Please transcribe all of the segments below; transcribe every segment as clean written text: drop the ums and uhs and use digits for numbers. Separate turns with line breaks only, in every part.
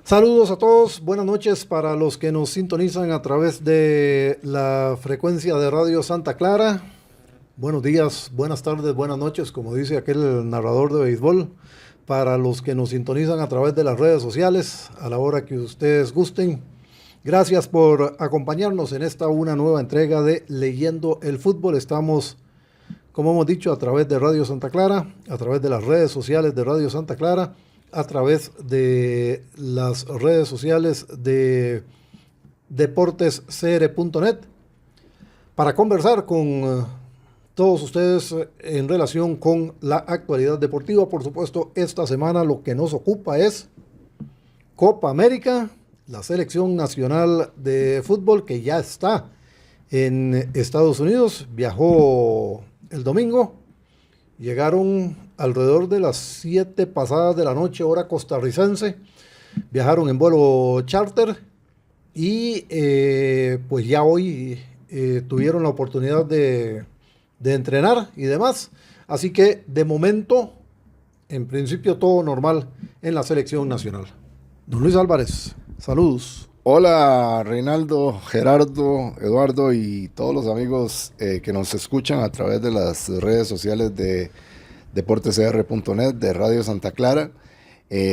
Saludos a todos, buenas noches para los que nos sintonizan a través de la frecuencia de Radio Santa Clara. Buenos días, buenas tardes, buenas noches, como dice aquel narrador de béisbol. Para los que nos sintonizan a través de las redes sociales, a la hora que ustedes gusten. Gracias por acompañarnos en esta una nueva entrega de Leyendo el Fútbol. Estamos, como hemos dicho, a través de Radio Santa Clara, a través de las redes sociales de Radio Santa Clara, a través de las redes sociales de deportescr.net, para conversar con todos ustedes en relación con la actualidad deportiva. Por supuesto, esta semana lo que nos ocupa es Copa América, la selección nacional de fútbol que ya está en Estados Unidos, viajó el domingo, llegaron alrededor de las 7 pasadas de la noche, hora costarricense, viajaron en vuelo charter y pues ya hoy tuvieron la oportunidad de entrenar y demás. Así que de momento, en principio, todo normal en la selección nacional. Don Luis Álvarez, saludos.
Hola Reinaldo, Gerardo, Eduardo y todos los amigos que nos escuchan a través de las redes sociales de deportescr.net, de Radio Santa Clara.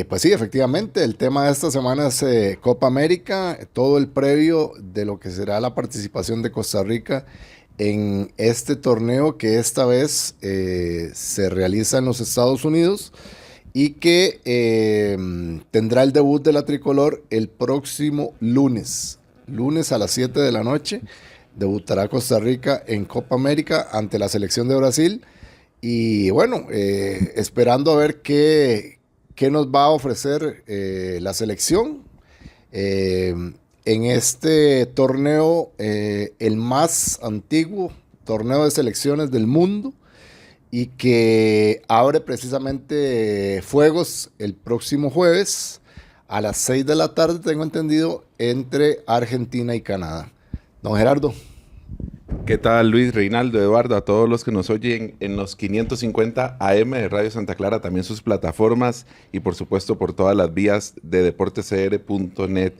Pues sí, efectivamente, el tema de esta semana es Copa América, todo el previo de lo que será la participación de Costa Rica en este torneo que esta vez se realiza en los Estados Unidos y que tendrá el debut de la tricolor el próximo lunes a las 7 de la noche. Debutará Costa Rica en Copa América ante la selección de Brasil y bueno, esperando a ver qué nos va a ofrecer la selección en este torneo, el más antiguo torneo de selecciones del mundo, y que abre precisamente fuegos el próximo jueves a las 6 de la tarde, tengo entendido, entre Argentina y Canadá. Don Gerardo.
¿Qué tal, Luis, Reinaldo, Eduardo? A todos los que nos oyen en los 550 AM de Radio Santa Clara, también sus plataformas y por supuesto por todas las vías de deportescr.net.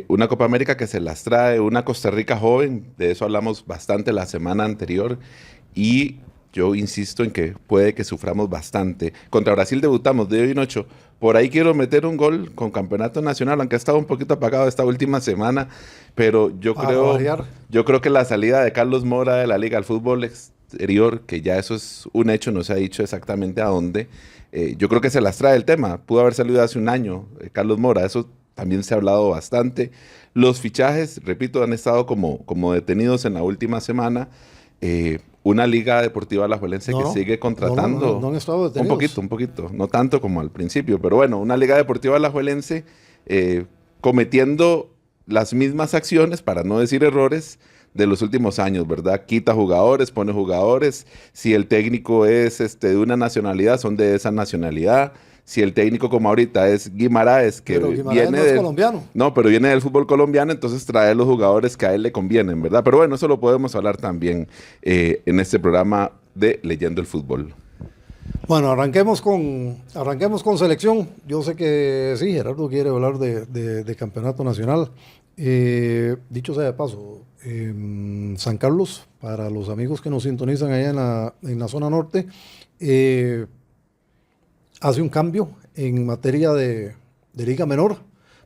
Una Copa América que se las trae una Costa Rica joven, de eso hablamos bastante la semana anterior, y yo insisto en que puede que suframos bastante. Contra Brasil debutamos de hoy en 8. Por ahí quiero meter un gol con campeonato nacional, aunque ha estado un poquito apagado esta última semana, pero yo creo que la salida de Carlos Mora de la Liga al Fútbol Exterior, que ya eso es un hecho, no se ha dicho exactamente a dónde, yo creo que se las trae el tema. Pudo haber salido hace un año Carlos Mora, eso también se ha hablado bastante. Los fichajes, repito, han estado como detenidos en la última semana. Una Liga Deportiva Alajuelense que sigue contratando.
No han estado detenidos.
Un poquito. No tanto como al principio, pero bueno, una Liga Deportiva Alajuelense cometiendo las mismas acciones, para no decir errores, de los últimos años, ¿verdad? Quita jugadores, pone jugadores. Si el técnico es de una nacionalidad, son de esa nacionalidad. Si el técnico, como ahorita, es Guimaraes, que viene
no es colombiano.
No, pero viene del fútbol colombiano, entonces trae los jugadores que a él le convienen, ¿verdad? Pero bueno, eso lo podemos hablar también en este programa de Leyendo el Fútbol.
Bueno, arranquemos con selección. Yo sé que sí, Gerardo quiere hablar de campeonato nacional. Dicho sea de paso, San Carlos, para los amigos que nos sintonizan allá en la zona norte, hace un cambio en materia de Liga Menor.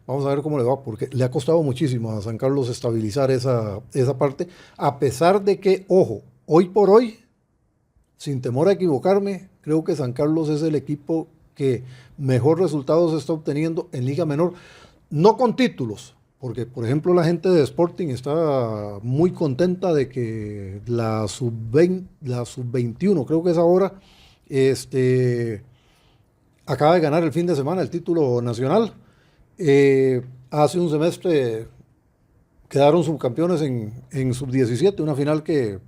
Vamos a ver cómo le va, porque le ha costado muchísimo a San Carlos estabilizar esa parte, a pesar de que, ojo, hoy por hoy, sin temor a equivocarme, creo que San Carlos es el equipo que mejor resultados está obteniendo en Liga Menor, no con títulos, porque por ejemplo la gente de Sporting está muy contenta de que la sub-21, creo que es ahora, acaba de ganar el fin de semana el título nacional. Hace un semestre quedaron subcampeones en sub-17, una final que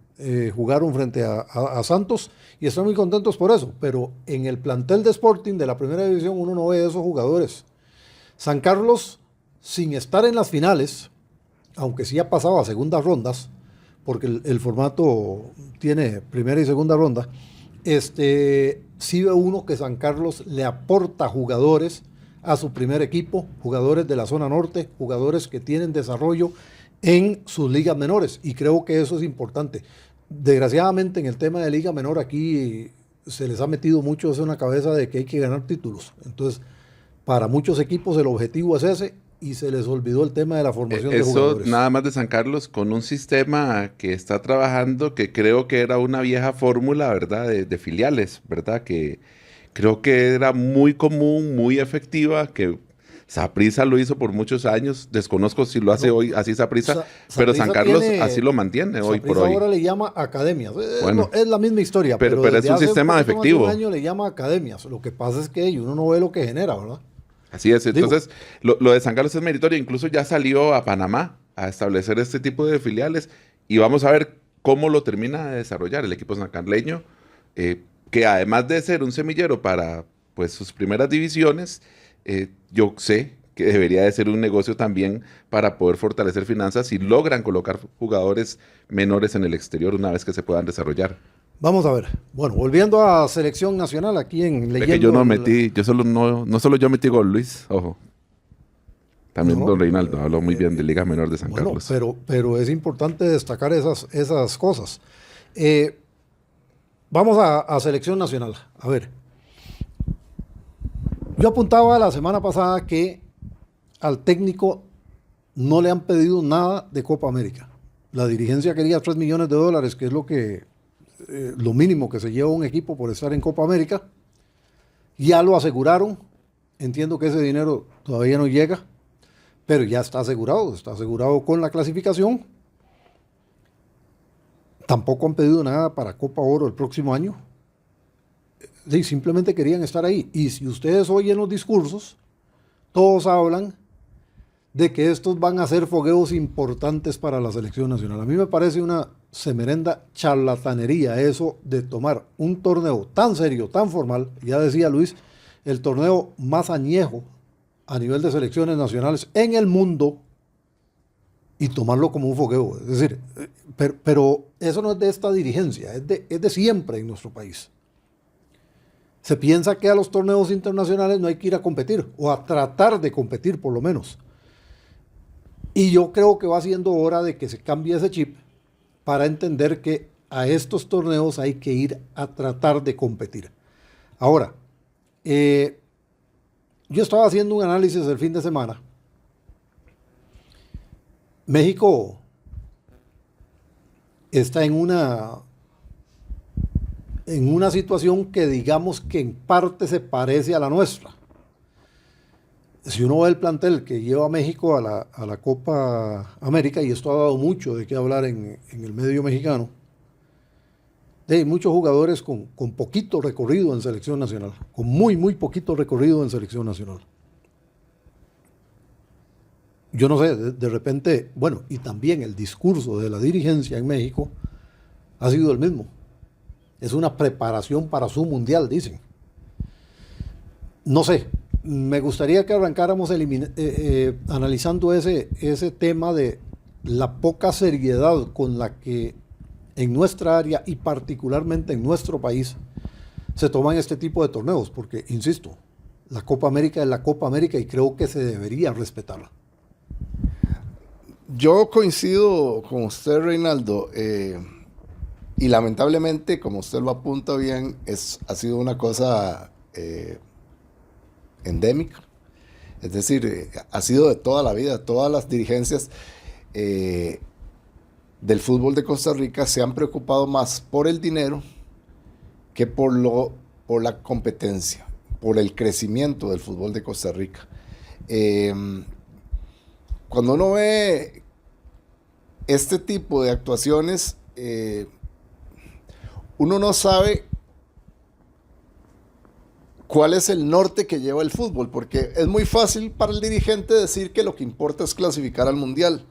jugaron frente a Santos, y están muy contentos por eso. Pero en el plantel de Sporting de la primera división uno no ve esos jugadores. San Carlos, sin estar en las finales, aunque sí ha pasado a segundas rondas, porque el formato tiene primera y segunda ronda, sí ve uno que San Carlos le aporta jugadores a su primer equipo, jugadores de la zona norte, jugadores que tienen desarrollo en sus ligas menores, y creo que eso es importante. Desgraciadamente en el tema de liga menor aquí se les ha metido mucho eso en la cabeza de que hay que ganar títulos. Entonces, para muchos equipos el objetivo es ese y se les olvidó el tema de la formación de
Eso
jugadores.
nada más de San Carlos con un sistema que está trabajando, que creo que era una vieja fórmula, ¿verdad? De filiales, ¿verdad? Que creo que era muy común, muy efectiva, que Saprissa lo hizo por muchos años. Desconozco si lo hace hoy así Saprissa, pero San Carlos así lo mantiene hoy por hoy.
Ahora le llama academias.
Bueno,
es la misma historia,
pero
desde
es un
hace
sistema
poquito más de
efectivo.
un año le llama academias. Lo que pasa es que uno no ve lo que genera, ¿verdad?
Así es, entonces lo de San Carlos es meritorio, incluso ya salió a Panamá a establecer este tipo de filiales y vamos a ver cómo lo termina de desarrollar el equipo sancarleño, que además de ser un semillero para pues sus primeras divisiones, yo sé que debería de ser un negocio también para poder fortalecer finanzas si logran colocar jugadores menores en el exterior una vez que se puedan desarrollar.
Vamos a ver. Bueno, volviendo a selección nacional aquí en
Ve que yo no metí, yo solo no solo yo metí gol, Luis, ojo. También don Reinaldo habló muy bien de Liga Menor de San Carlos.
Pero es importante destacar esas cosas. Vamos a selección nacional. A ver. Yo apuntaba la semana pasada que al técnico no le han pedido nada de Copa América. La dirigencia quería $3 millones, que es lo mínimo que se lleva un equipo por estar en Copa América. Ya lo aseguraron. Entiendo que ese dinero todavía no llega, pero ya está asegurado con la clasificación. Tampoco han pedido nada para Copa Oro el próximo año. Sí, simplemente querían estar ahí. Y si ustedes oyen los discursos, todos hablan de que estos van a ser fogueos importantes para la selección nacional. A mí me parece una semerenda charlatanería eso de tomar un torneo tan serio, tan formal, ya decía Luis, el torneo más añejo a nivel de selecciones nacionales en el mundo, y tomarlo como un fogueo. Es decir, pero eso no es de esta dirigencia, es de siempre en nuestro país. Se piensa que a los torneos internacionales no hay que ir a competir, o a tratar de competir por lo menos. Y yo creo que va siendo hora de que se cambie ese chip para entender que a estos torneos hay que ir a tratar de competir. Ahora, yo estaba haciendo un análisis el fin de semana. México está en una situación que digamos que en parte se parece a la nuestra. Si uno ve el plantel que lleva a México a la Copa América, y esto ha dado mucho de qué hablar en el medio mexicano, hay muchos jugadores con poquito recorrido en selección nacional, con muy poquito recorrido en selección nacional. Yo no sé, de repente, bueno, y también el discurso de la dirigencia en México ha sido el mismo. Es una preparación para su mundial, dicen. No sé, me gustaría que arrancáramos analizando ese tema de la poca seriedad con la que en nuestra área y particularmente en nuestro país se toman este tipo de torneos, porque, insisto, la Copa América es la Copa América y creo que se debería respetarla.
Yo coincido con usted, Reinaldo, y lamentablemente, como usted lo apunta bien, ha sido una cosa endémica. Es decir, ha sido de toda la vida. Todas las dirigencias del fútbol de Costa Rica se han preocupado más por el dinero que por la competencia, por el crecimiento del fútbol de Costa Rica. Cuando uno ve este tipo de actuaciones, uno no sabe cuál es el norte que lleva el fútbol, porque es muy fácil para el dirigente decir que lo que importa es clasificar al mundial.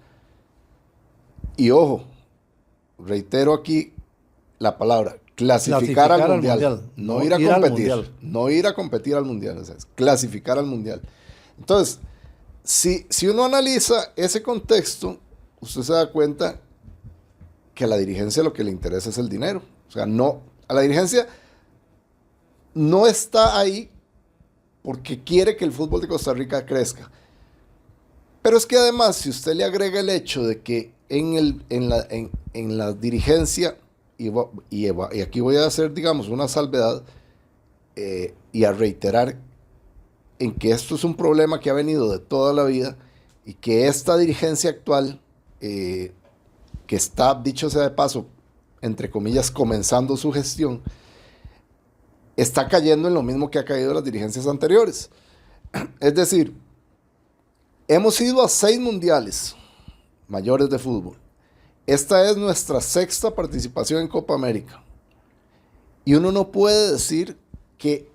Y ojo, reitero aquí la palabra, clasificar al mundial. No ir a competir. No ir a competir al mundial, o sea, es clasificar al mundial. Entonces, si uno analiza ese contexto, usted se da cuenta que a la dirigencia lo que le interesa es el dinero. O sea, a la dirigencia no está ahí porque quiere que el fútbol de Costa Rica crezca. Pero es que además, si usted le agrega el hecho de que en la dirigencia, y aquí voy a hacer, digamos, una salvedad, y a reiterar en que esto es un problema que ha venido de toda la vida, y que esta dirigencia actual, que está, dicho sea de paso, entre comillas, comenzando su gestión, está cayendo en lo mismo que ha caído las dirigencias anteriores. Es decir, hemos ido a 6 mundiales mayores de fútbol. Esta es nuestra 6ª participación en Copa América. Y uno no puede decir que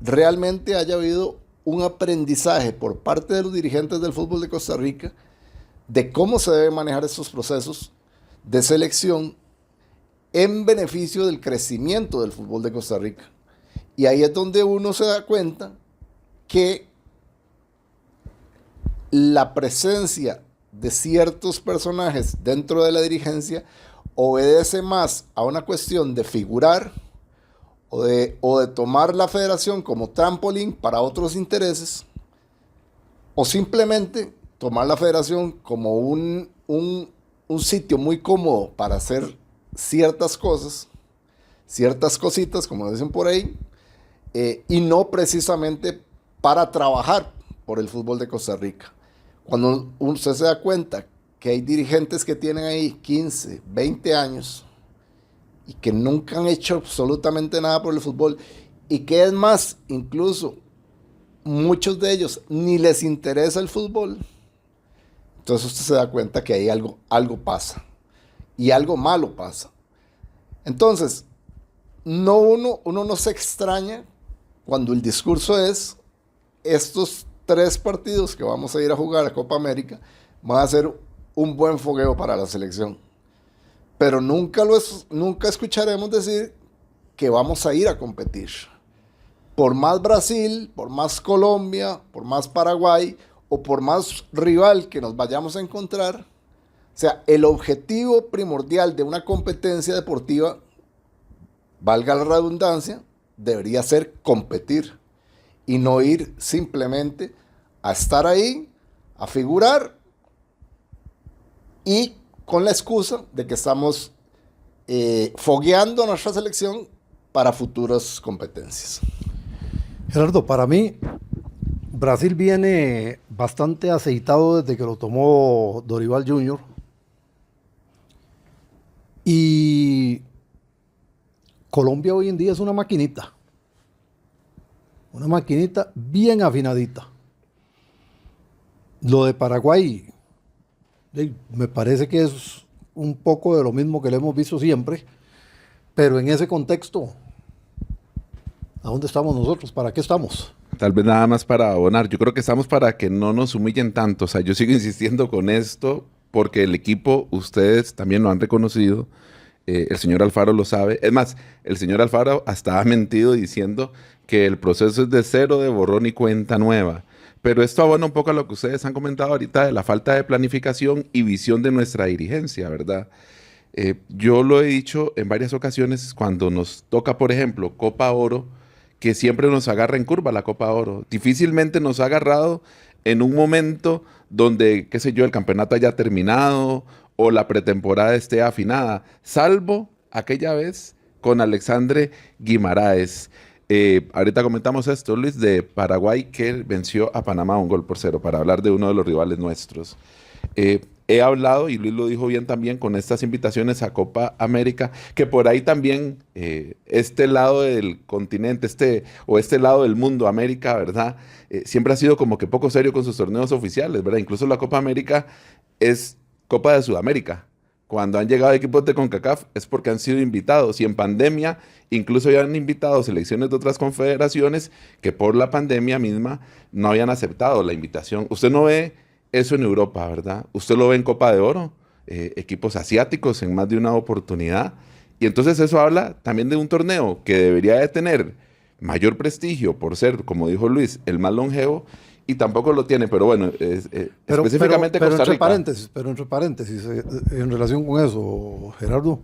realmente haya habido un aprendizaje por parte de los dirigentes del fútbol de Costa Rica de cómo se deben manejar estos procesos de selección en beneficio del crecimiento del fútbol de Costa Rica. Y ahí es donde uno se da cuenta que la presencia de ciertos personajes dentro de la dirigencia obedece más a una cuestión de figurar o de tomar la federación como trampolín para otros intereses, o simplemente tomar la federación como un sitio muy cómodo para hacer ciertas cosas, ciertas cositas, como dicen por ahí, y no precisamente para trabajar por el fútbol de Costa Rica. Cuando usted se da cuenta que hay dirigentes que tienen ahí 15, 20 años y que nunca han hecho absolutamente nada por el fútbol, y que es más, incluso muchos de ellos ni les interesa el fútbol, entonces usted se da cuenta que ahí algo pasa, y algo malo pasa. Entonces, uno no se extraña cuando el discurso es: estos 3 partidos que vamos a ir a jugar a Copa América van a ser un buen fogueo para la selección. Pero nunca escucharemos decir que vamos a ir a competir. Por más Brasil, por más Colombia, por más Paraguay o por más rival que nos vayamos a encontrar, o sea, el objetivo primordial de una competencia deportiva, valga la redundancia, debería ser competir y no ir simplemente a estar ahí, a figurar, y con la excusa de que estamos fogueando a nuestra selección para futuras competencias.
Gerardo, para mí, Brasil viene bastante aceitado desde que lo tomó Dorival Jr. Y Colombia hoy en día es una maquinita bien afinadita. Lo de Paraguay, me parece que es un poco de lo mismo que le hemos visto siempre, pero en ese contexto, ¿a dónde estamos nosotros? ¿Para qué estamos?
Tal vez nada más para abonar. Yo creo que estamos para que no nos humillen tanto. O sea, yo sigo insistiendo con esto porque el equipo, ustedes también lo han reconocido. El señor Alfaro lo sabe. Es más, el señor Alfaro hasta ha mentido diciendo que el proceso es de cero, de borrón y cuenta nueva. Pero esto abona un poco a lo que ustedes han comentado ahorita de la falta de planificación y visión de nuestra dirigencia, ¿verdad? Yo lo he dicho en varias ocasiones cuando nos toca, por ejemplo, Copa Oro, que siempre nos agarra en curva la Copa Oro. Difícilmente nos ha agarrado en un momento donde, qué sé yo, el campeonato haya terminado o la pretemporada esté afinada, salvo aquella vez con Alexandre Guimaraes. Ahorita comentamos esto, Luis, de Paraguay, que venció a Panamá 1-0, para hablar de uno de los rivales nuestros. He hablado, y Luis lo dijo bien también, con estas invitaciones a Copa América, que por ahí también este lado del continente, este lado del mundo, América, ¿verdad? Siempre ha sido como que poco serio con sus torneos oficiales, ¿verdad? Incluso la Copa América es Copa de Sudamérica. Cuando han llegado equipos de CONCACAF es porque han sido invitados, y en pandemia incluso ya han invitado selecciones de otras confederaciones que por la pandemia misma no habían aceptado la invitación. Usted no ve eso en Europa, ¿verdad? Usted lo ve en Copa de Oro, equipos asiáticos en más de una oportunidad, y entonces eso habla también de un torneo que debería de tener mayor prestigio por ser, como dijo Luis, el más longevo, y tampoco lo tiene, pero bueno, específicamente Costa Rica.
Pero entre paréntesis, en relación con eso, Gerardo,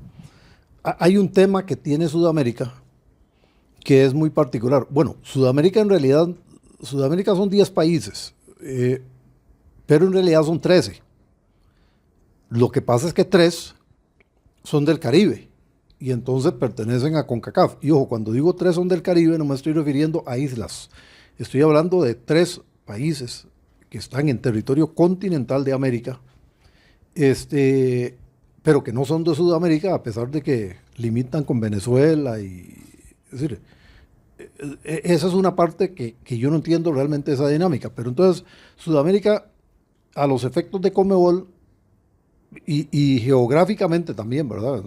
hay un tema que tiene Sudamérica que es muy particular. Bueno, Sudamérica en realidad Sudamérica son 10 países, pero en realidad son 13. Lo que pasa es que 3 son del Caribe y entonces pertenecen a CONCACAF. Y ojo, cuando digo 3 son del Caribe, no me estoy refiriendo a islas. Estoy hablando de 3 países que están en territorio continental de América, pero que no son de Sudamérica, a pesar de que limitan con Venezuela. Es decir, esa es una parte que yo no entiendo realmente esa dinámica. Pero entonces, Sudamérica, a los efectos de Conmebol, y geográficamente también, ¿verdad?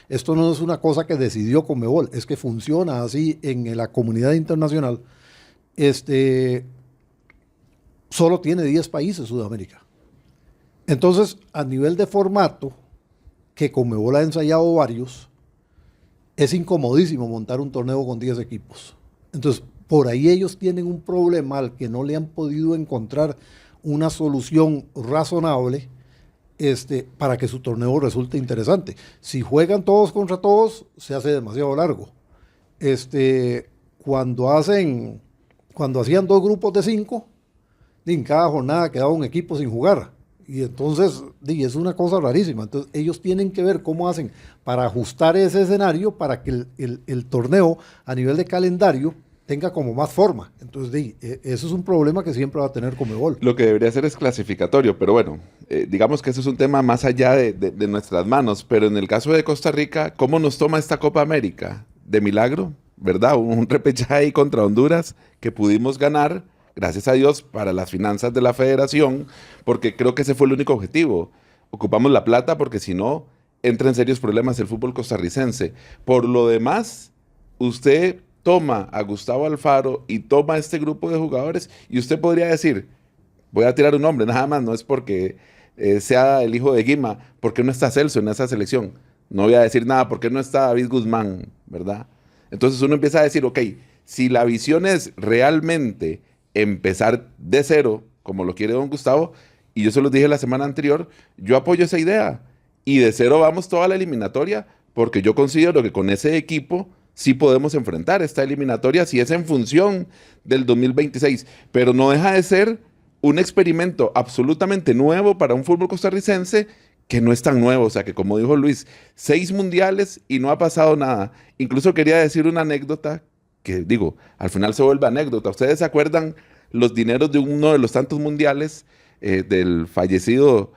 Esto no es una cosa que decidió Conmebol, es que funciona así en la comunidad internacional. Solo tiene 10 países Sudamérica. Entonces, a nivel de formato, que Conmebol ha ensayado varios, es incomodísimo montar un torneo con 10 equipos. Entonces, por ahí ellos tienen un problema al que no le han podido encontrar una solución razonable para que su torneo resulte interesante. Si juegan todos contra todos, se hace demasiado largo. Cuando hacían 2 grupos de 5, en cada jornada quedaba un equipo sin jugar. Y entonces, es una cosa rarísima. Entonces, ellos tienen que ver cómo hacen para ajustar ese escenario para que el torneo a nivel de calendario tenga como más forma. Entonces, eso es un problema que siempre va a tener Conmebol.
Lo que debería ser es clasificatorio, pero bueno, digamos que eso es un tema más allá de nuestras manos. Pero en el caso de Costa Rica, ¿cómo nos toma esta Copa América? De milagro, ¿verdad? Un repechaje ahí contra Honduras que pudimos ganar, gracias a Dios, para las finanzas de la federación, porque creo que ese fue el único objetivo. Ocupamos la plata porque si no, entra en serios problemas el fútbol costarricense. Por lo demás, usted toma a Gustavo Alfaro y toma a este grupo de jugadores y usted podría decir, voy a tirar un nombre, nada más, no es porque sea el hijo de Guima, ¿por qué no está Celso en esa selección? No voy a decir nada, ¿por qué no está David Guzmán? ¿Verdad? Entonces uno empieza a decir, ok, si la visión es realmente empezar de cero, como lo quiere don Gustavo, y yo se lo dije la semana anterior, yo apoyo esa idea, y de cero vamos toda la eliminatoria, porque yo considero que con ese equipo sí podemos enfrentar esta eliminatoria si es en función del 2026, pero no deja de ser un experimento absolutamente nuevo para un fútbol costarricense que no es tan nuevo, o sea que como dijo Luis, 6 mundiales y no ha pasado nada. Incluso quería decir una anécdota que digo, al final se vuelve anécdota. ¿Ustedes se acuerdan los dineros de uno de los tantos mundiales del fallecido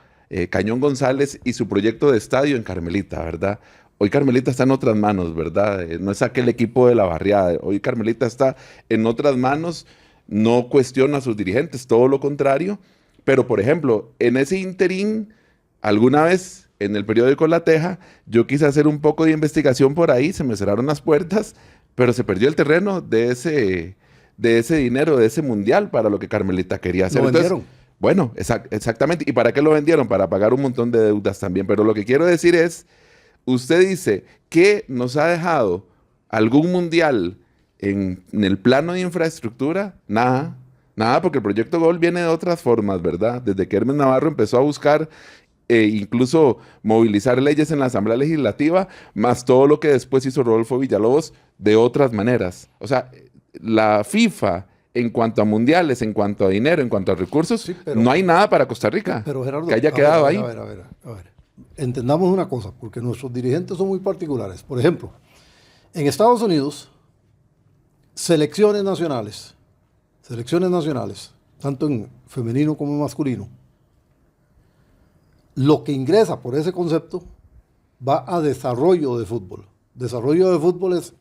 Cañón González y su proyecto de estadio en Carmelita, ¿verdad? Hoy Carmelita está en otras manos, ¿verdad? No es aquel equipo de la barriada. Hoy Carmelita está en otras manos, no cuestiona a sus dirigentes, todo lo contrario. Pero, por ejemplo, en ese interín, alguna vez en el periódico La Teja, yo quise hacer un poco de investigación por ahí, se me cerraron las puertas, pero se perdió el terreno de ese dinero, de ese mundial, para lo que Carmelita quería hacer.
¿Lo vendieron?
Bueno, exactamente. ¿Y para qué lo vendieron? Para pagar un montón de deudas también. Pero lo que quiero decir es, usted dice que nos ha dejado algún mundial en el plano de infraestructura. Nada, porque el proyecto Gol viene de otras formas, ¿verdad? Desde que Hermes Navarro empezó a buscar incluso movilizar leyes en la Asamblea Legislativa, más todo lo que después hizo Rodolfo Villalobos de otras maneras. O sea, la FIFA, en cuanto a mundiales, en cuanto a dinero, en cuanto a recursos, sí, no hay nada para Costa Rica
pero Gerardo,
que haya quedado ahí.
A ver. Entendamos una cosa, porque nuestros dirigentes son muy particulares. Por ejemplo, en Estados Unidos, selecciones nacionales, tanto en femenino como en masculino, lo que ingresa por ese concepto va a desarrollo de fútbol. Desarrollo de fútbol es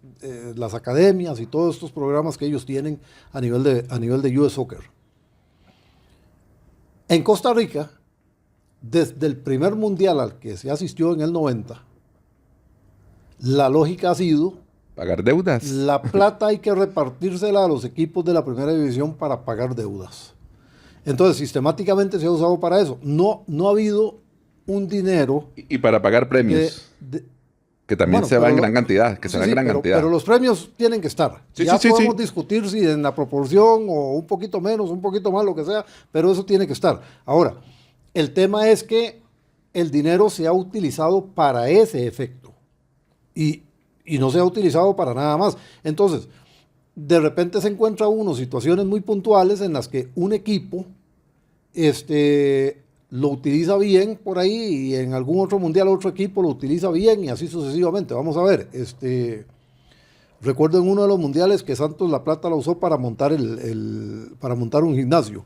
las academias y todos estos programas que ellos tienen a nivel de US Soccer. En Costa Rica, desde el primer mundial al que se asistió en el 90, la lógica ha sido
pagar deudas.
La plata hay que repartírsela a los equipos de la primera división para pagar deudas. Entonces, sistemáticamente se ha usado para eso. No ha habido un dinero...
Y para pagar premios. Que también se va en gran cantidad.
Pero los premios tienen que estar. Podemos discutir si en la proporción o un poquito menos, un poquito más, lo que sea, pero eso tiene que estar. Ahora, el tema es que el dinero se ha utilizado para ese efecto y no se ha utilizado para nada más. Entonces, de repente se encuentra uno situaciones muy puntuales en las que un equipo lo utiliza bien por ahí y en algún otro mundial otro equipo lo utiliza bien y así sucesivamente. Vamos a ver, recuerdo en uno de los mundiales que Santos La Plata la usó para montar para montar un gimnasio.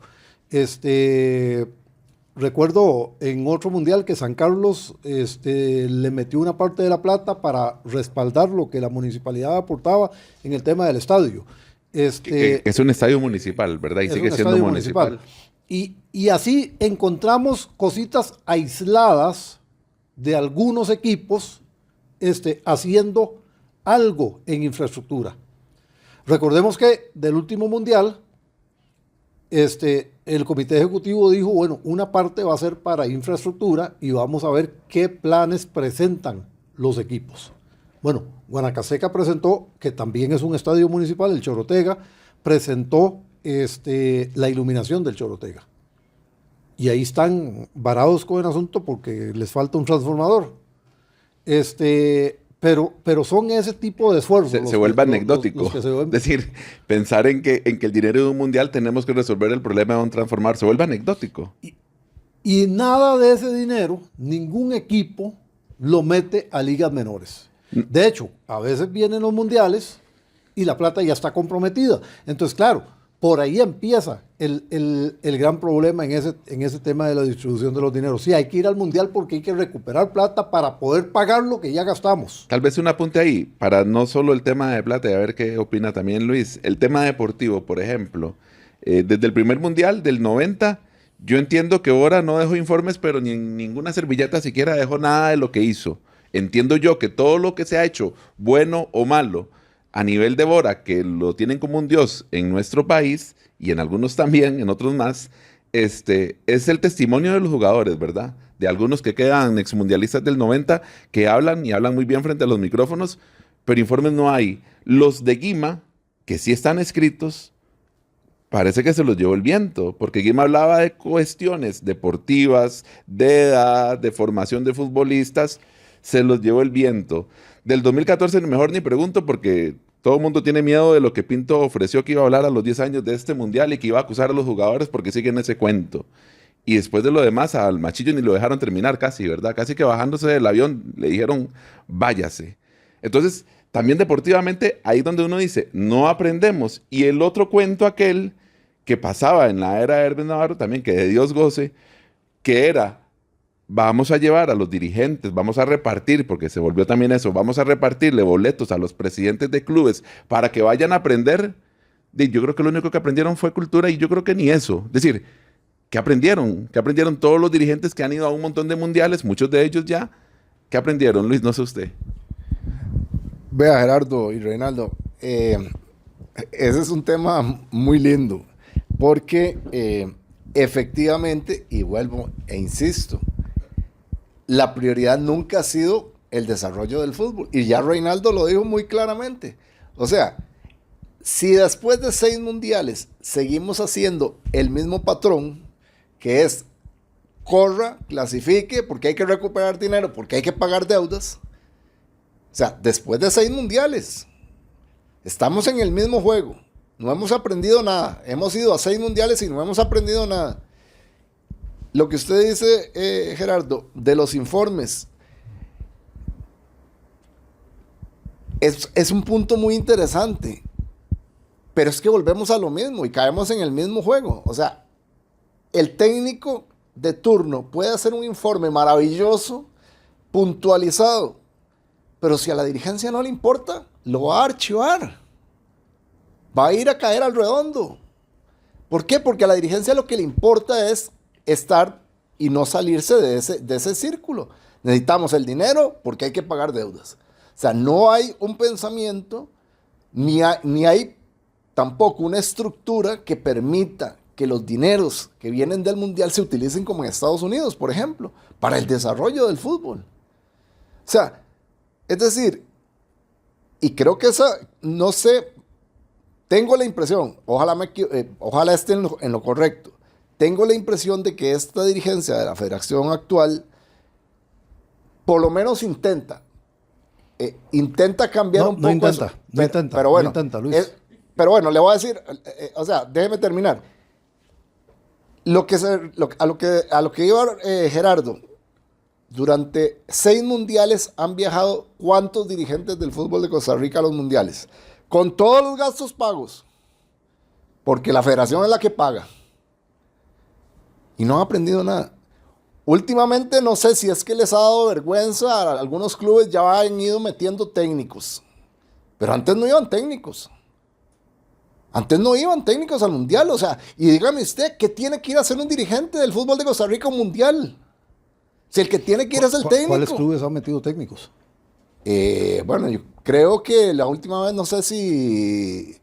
Recuerdo en otro mundial que San Carlos le metió una parte de la plata para respaldar lo que la municipalidad aportaba en el tema del estadio.
Que es un estadio municipal, ¿verdad? Y sigue siendo municipal.
Y así encontramos cositas aisladas de algunos equipos haciendo algo en infraestructura. Recordemos que del último mundial, el comité ejecutivo dijo, bueno, una parte va a ser para infraestructura y vamos a ver qué planes presentan los equipos. Bueno, Guanacasteca presentó, que también es un estadio municipal, el Chorotega, presentó la iluminación del Chorotega. Y ahí están varados con el asunto porque les falta un transformador. Pero son ese tipo de esfuerzos.
Se vuelve anecdótico. Es decir, pensar en que el dinero de un mundial tenemos que resolver el problema de un transformador, se vuelve anecdótico.
Y nada de ese dinero, ningún equipo lo mete a ligas menores. De hecho, a veces vienen los mundiales y la plata ya está comprometida. Entonces, claro, por ahí empieza el gran problema en ese tema de la distribución de los dineros. Sí, hay que ir al mundial porque hay que recuperar plata para poder pagar lo que ya gastamos.
Tal vez un apunte ahí, para no solo el tema de plata, y a ver qué opina también Luis. El tema deportivo, por ejemplo, desde el primer mundial del 90, yo entiendo que Bora no dejó informes, pero ni en ninguna servilleta siquiera dejó nada de lo que hizo. Entiendo yo que todo lo que se ha hecho, bueno o malo, a nivel de Bora, que lo tienen como un dios en nuestro país, y en algunos también, en otros más, es el testimonio de los jugadores, ¿verdad? De algunos que quedan exmundialistas del 90, que hablan y hablan muy bien frente a los micrófonos, pero informes no hay. Los de Guima, que sí están escritos, parece que se los llevó el viento, porque Guima hablaba de cuestiones deportivas, de edad, de formación de futbolistas, se los llevó el viento. Del 2014 mejor ni pregunto porque todo el mundo tiene miedo de lo que Pinto ofreció que iba a hablar a los 10 años de este mundial y que iba a acusar a los jugadores porque siguen ese cuento. Y después de lo demás al Machillo ni lo dejaron terminar casi, ¿verdad? Casi que bajándose del avión le dijeron váyase. Entonces, también deportivamente ahí donde uno dice no aprendemos. Y el otro cuento aquel que pasaba en la era de Hermes Navarro también, que de Dios goce, que era vamos a llevar a los dirigentes, vamos a repartir, porque se volvió también eso, vamos a repartirle boletos a los presidentes de clubes para que vayan a aprender. Yo creo que lo único que aprendieron fue cultura y yo creo que ni eso. Es decir, ¿qué aprendieron? ¿Qué aprendieron todos los dirigentes que han ido a un montón de mundiales, muchos de ellos ya? ¿Qué aprendieron, Luis? No sé usted.
Vea, Gerardo y Reinaldo, ese es un tema muy lindo, porque efectivamente, y vuelvo e insisto, la prioridad nunca ha sido el desarrollo del fútbol. Y ya Reinaldo lo dijo muy claramente. O sea, si después de 6 mundiales seguimos haciendo el mismo patrón, que es corra, clasifique, porque hay que recuperar dinero, porque hay que pagar deudas. O sea, después de 6 mundiales, estamos en el mismo juego. No hemos aprendido nada. Hemos ido a 6 mundiales y no hemos aprendido nada. Lo que usted dice, Gerardo, de los informes, es un punto muy interesante, pero es que volvemos a lo mismo y caemos en el mismo juego. O sea, el técnico de turno puede hacer un informe maravilloso, puntualizado, pero si a la dirigencia no le importa, lo va a archivar. Va a ir a caer al redondo. ¿Por qué? Porque a la dirigencia lo que le importa es estar y no salirse de ese círculo. Necesitamos el dinero porque hay que pagar deudas. O sea, no hay un pensamiento, ni hay tampoco una estructura que permita que los dineros que vienen del mundial se utilicen como en Estados Unidos, por ejemplo, para el desarrollo del fútbol. O sea, es decir, y creo que esa, no sé, tengo la impresión, ojalá esté en lo correcto, tengo la impresión de que esta dirigencia de la federación actual por lo menos intenta cambiar un poco
intenta,
eso. Pero bueno,
no intenta, Luis.
pero bueno, le voy a decir, o sea, déjeme terminar. A lo que iba Gerardo, durante 6 mundiales han viajado ¿cuántos dirigentes del fútbol de Costa Rica a los mundiales? Con todos los gastos pagos, porque la federación es la que paga. Y no han aprendido nada. Últimamente no sé si es que les ha dado vergüenza, a algunos clubes ya han ido metiendo técnicos, pero antes no iban técnicos. Antes no iban técnicos al mundial, o sea, y dígame usted, ¿qué tiene que ir a hacer un dirigente del fútbol de Costa Rica a un mundial? Si el que tiene que ir es el técnico.
¿Cuáles clubes han metido técnicos?
Bueno, yo creo que la última vez, no sé si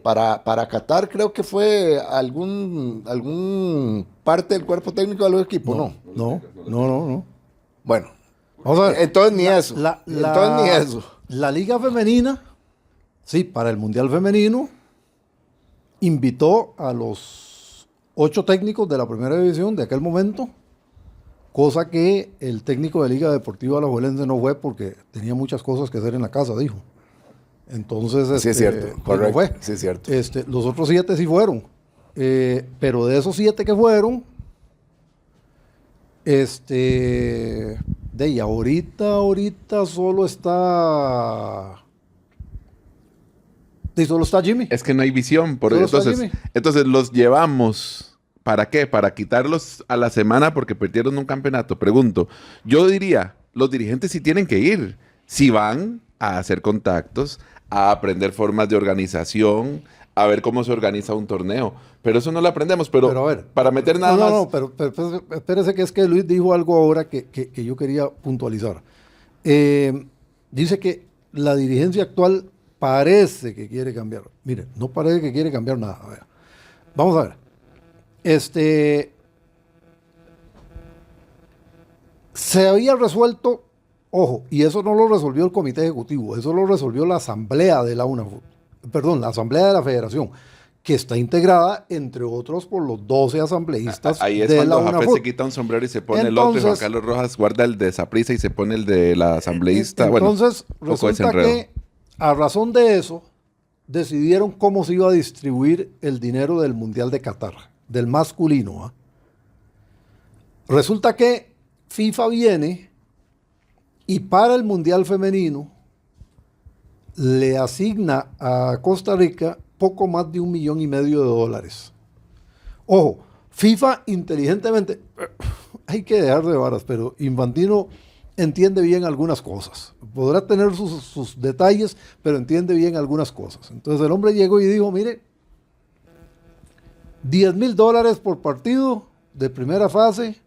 para Qatar, creo que fue algún parte del cuerpo técnico de los equipos, ¿no?
No.
Bueno,
Vamos a ver.
entonces ni eso. Entonces ni eso.
La Liga Femenina, sí, para el Mundial Femenino, invitó a los 8 técnicos de la primera división de aquel momento, cosa que el técnico de Liga Deportiva Alajuelense no fue porque tenía muchas cosas que hacer en la casa, dijo. Entonces,
sí, es cierto, correcto.
No fue.
Sí, es cierto.
Los otros 7 sí fueron. Pero de esos 7 que fueron, ahorita solo está Jimmy.
Es que no hay visión.
Solo está Jimmy.
Entonces los llevamos. ¿Para qué? ¿Para quitarlos a la semana porque perdieron un campeonato? Pregunto. Yo diría, los dirigentes sí tienen que ir. Si van a hacer contactos, a aprender formas de organización, a ver cómo se organiza un torneo. Pero eso no lo aprendemos. Pero a ver, para meter nada más...
No, pero espérese que es que Luis dijo algo ahora que yo quería puntualizar. Dice que la dirigencia actual parece que quiere cambiar. Mire, no parece que quiere cambiar nada. A ver. Vamos a ver. Se había resuelto, ojo, y eso no lo resolvió el comité ejecutivo, eso lo resolvió la asamblea de la UNAFUT, perdón, la asamblea de la federación, que está integrada, entre otros, por los 12 asambleístas
ahí es
de la
cuando Jafet
UNAFUT.
se quita un sombrero y se pone el otro, y Juan Carlos Rojas guarda el de Saprissa y se pone el de la asambleísta.
Entonces, resulta que, a razón de eso, decidieron cómo se iba a distribuir el dinero del Mundial de Qatar, del masculino. ¿Ah? Resulta que FIFA viene y para el Mundial Femenino le asigna a Costa Rica poco más de $1,500,000. Ojo, FIFA inteligentemente, hay que dejar de varas, pero Infantino entiende bien algunas cosas. Podrá tener sus detalles, pero entiende bien algunas cosas. Entonces el hombre llegó y dijo, mire, $10,000 por partido de primera fase